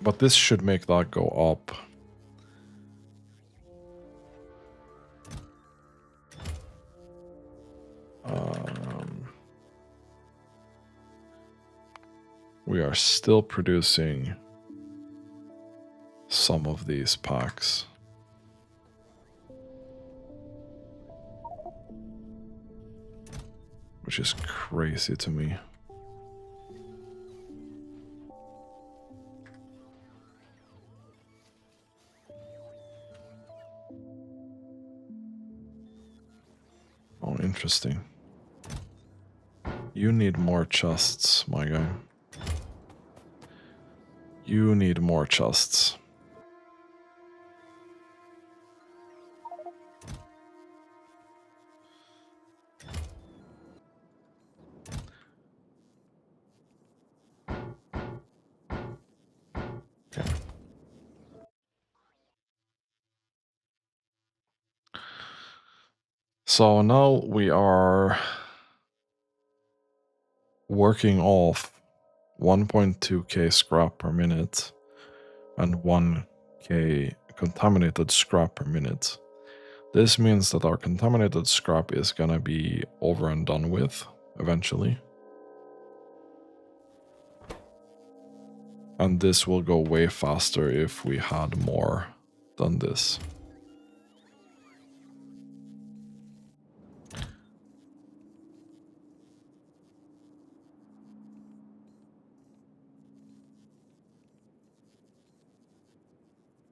But this should make that go up. We are still producing some of these packs. Which is crazy to me. Oh, interesting. You need more chests, my guy. You need more chests. Okay. So now we are working off 1.2k scrap per minute and 1k contaminated scrap per minute. This means that our contaminated scrap is gonna be over and done with eventually. And this will go way faster if we had more than this.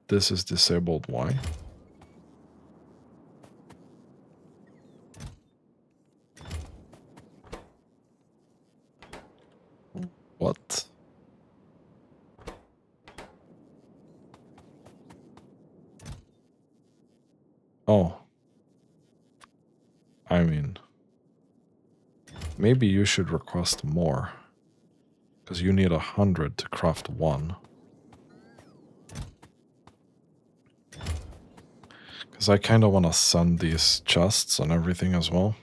this is disabled. Why? What? Oh. I mean, maybe you should request more. Because you need 100 to craft one. Because I kind of want to send these chests and everything as well.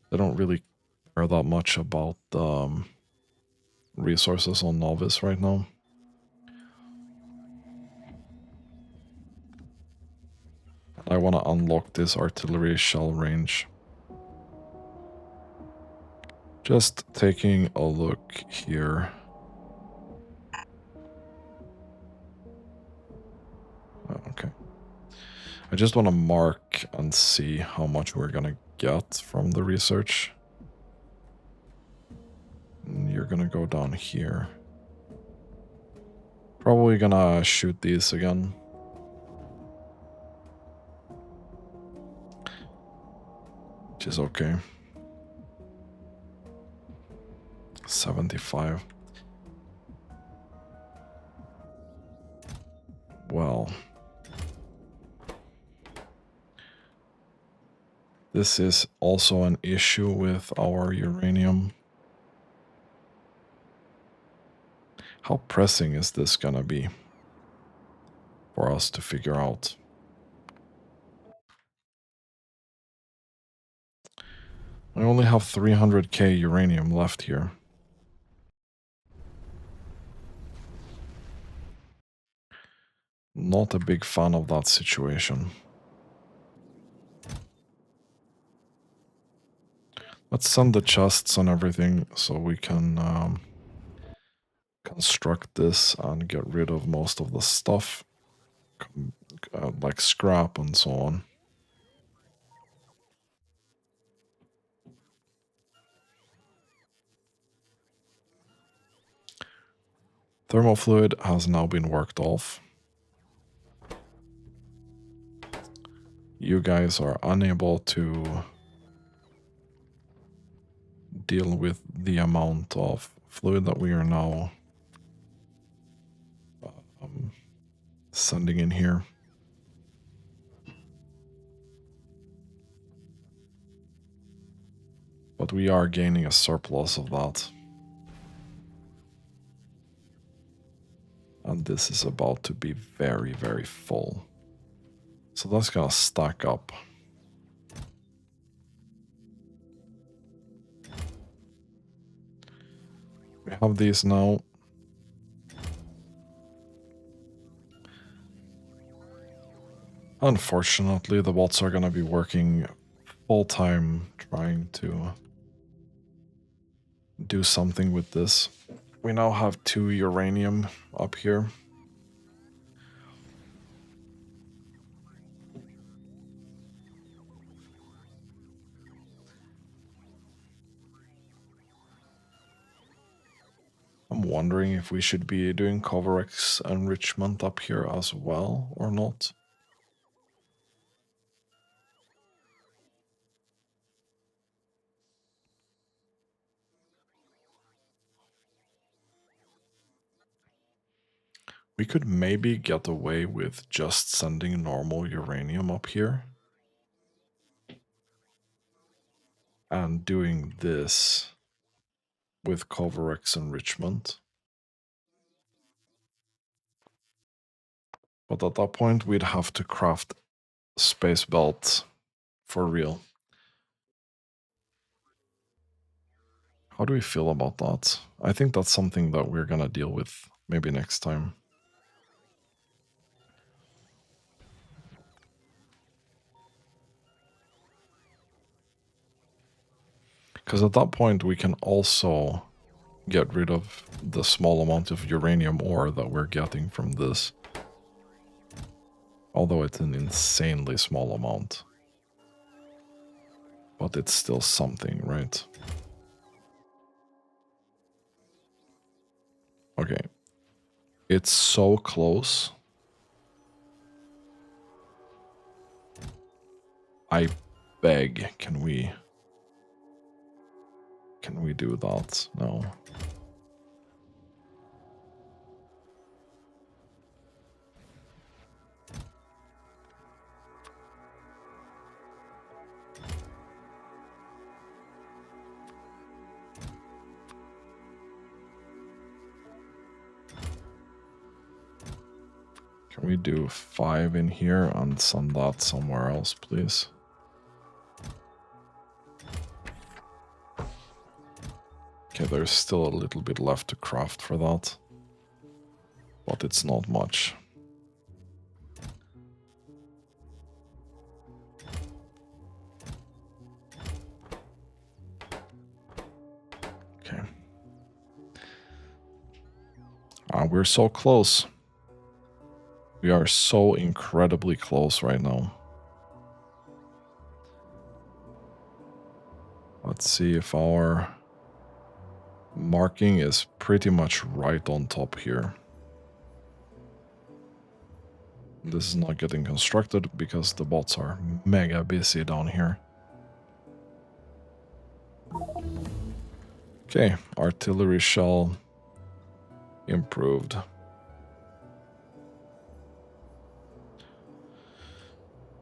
They don't really care that much about resources on Novice right now. I want to unlock this artillery shell range. Just taking a look here. Okay. I just want to mark and see how much we're going to get from the research. And you're going to go down here. Probably going to shoot these again. Which is okay. 75. Well, this is also an issue with our uranium. How pressing is this gonna be for us to figure out? I only have 300k uranium left here. Not a big fan of that situation. Let's send the chests and everything so we can construct this and get rid of most of the stuff, like scrap and so on. Thermal fluid has now been worked off. You guys are unable to deal with the amount of fluid that we are now sending in here. But we are gaining a surplus of that. And this is about to be very, very full. So that's gonna stack up. We have these now. Unfortunately, the bots are gonna be working full-time trying to do something with this. We now have 2 uranium up here. I'm wondering if we should be doing Coverex enrichment up here as well or not. We could maybe get away with just sending normal uranium up here. And doing this with Coverex enrichment. But at that point, we'd have to craft space belt for real. How do we feel about that? I think that's something that we're gonna deal with maybe next time. Because at that point, we can also get rid of the small amount of uranium ore that we're getting from this. Although it's an insanely small amount. But it's still something, right? Okay. It's so close I beg, can we do that? No. Can we do 5 in here and send that somewhere else, please? Okay, there's still a little bit left to craft for that, but it's not much. Okay. We're so close. We are so incredibly close right now. Let's see if our marking is pretty much right on top here. This is not getting constructed because the bots are mega busy down here. Okay, artillery shell improved.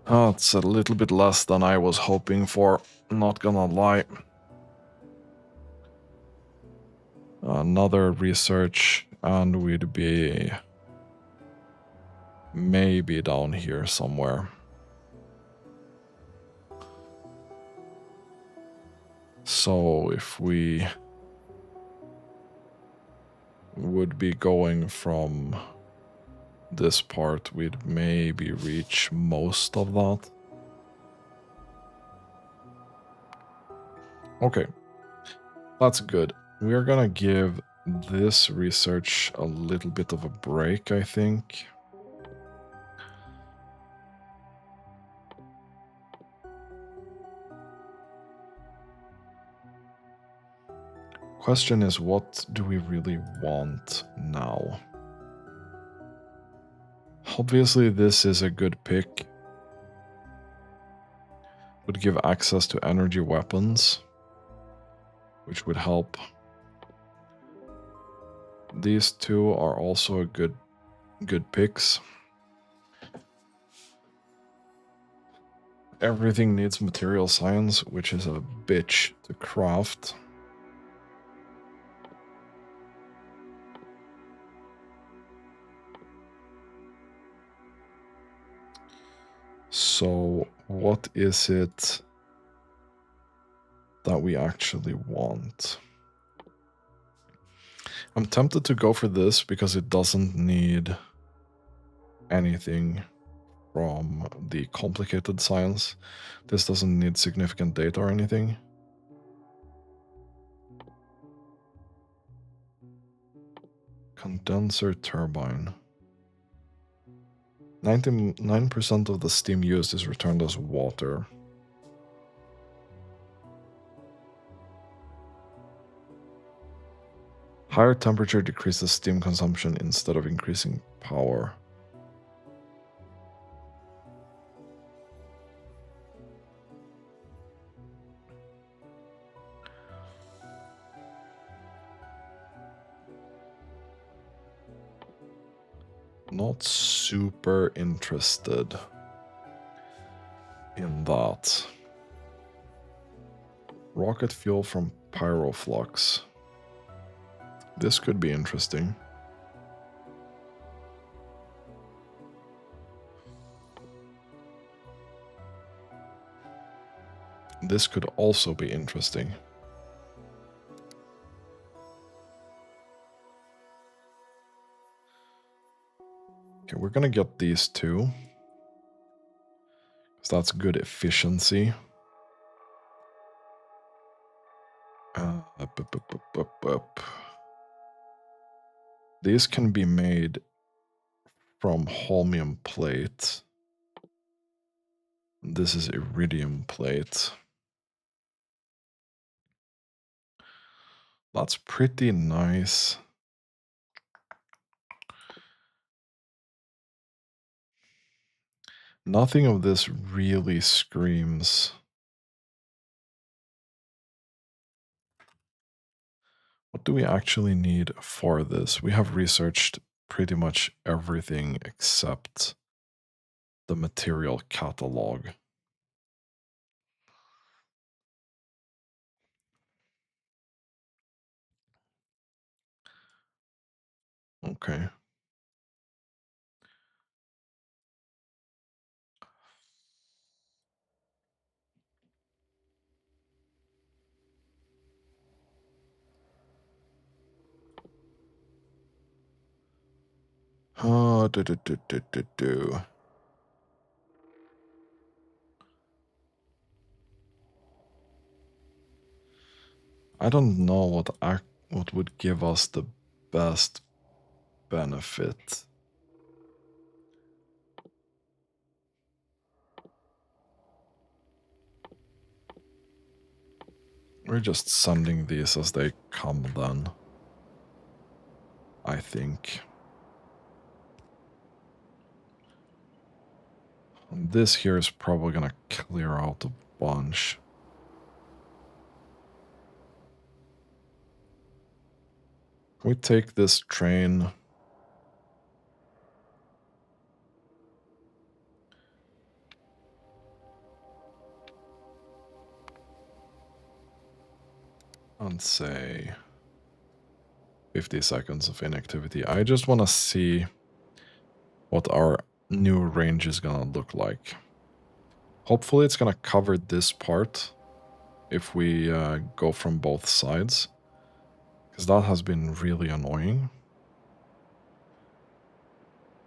Oh, it's a little bit less than I was hoping for, not gonna lie. Another research and we'd be maybe down here somewhere. So if we would be going from this part, we'd maybe reach most of that. Okay, that's good. We're gonna give this research a little bit of a break, I think. Question is, what do we really want now? Obviously, this is a good pick. Would give access to energy weapons, which would help. These two are also a good picks. Everything needs material science, which is a bitch to craft. So, what is it that we actually want? I'm tempted to go for this because it doesn't need anything from the complicated science. This doesn't need significant data or anything. Condenser turbine. 99% of the steam used is returned as water. Higher temperature decreases steam consumption instead of increasing power. Not super interested in that. Rocket fuel from pyroflux. This could be interesting. This could also be interesting. Okay, we're gonna get these two. So that's good efficiency. These can be made from holmium plate. This is iridium plate. That's pretty nice. Nothing of this really screams. What do we actually need for this? We have researched pretty much everything except the material catalog. Okay. Oh, do. I don't know what would give us the best benefit. We're just sending these as they come then, I think. And this here is probably gonna clear out a bunch. We take this train. And say 50 seconds of inactivity. I just want to see what our new range is gonna look like. Hopefully it's gonna cover this part if we go from both sides, because that has been really annoying.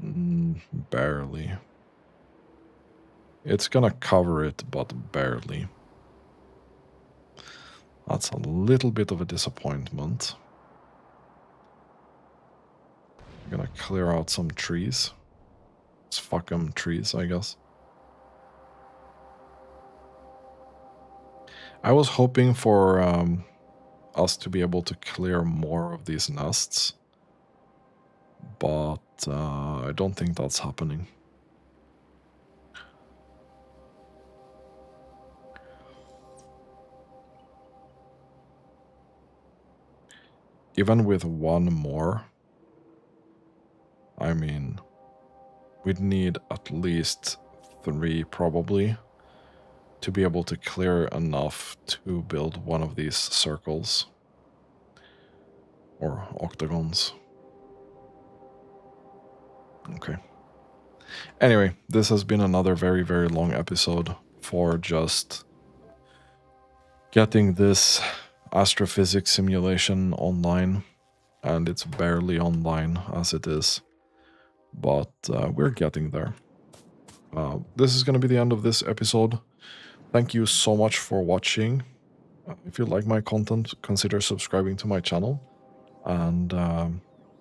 Barely. It's gonna cover it, but barely. That's a little bit of a disappointment. I'm gonna clear out some trees. It's fuck 'em trees, I guess. I was hoping for us to be able to clear more of these nests, but I don't think that's happening. Even with one more, I mean, we'd need at least 3 probably to be able to clear enough to build one of these circles or octagons. Okay. Anyway, this has been another very, very long episode for just getting this astrophysics simulation online, and it's barely online as it is, but we're getting there. This is going to be the end of this episode. Thank you so much for watching. If you like my content, consider subscribing to my channel, and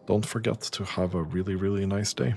don't forget to have a really, really nice day.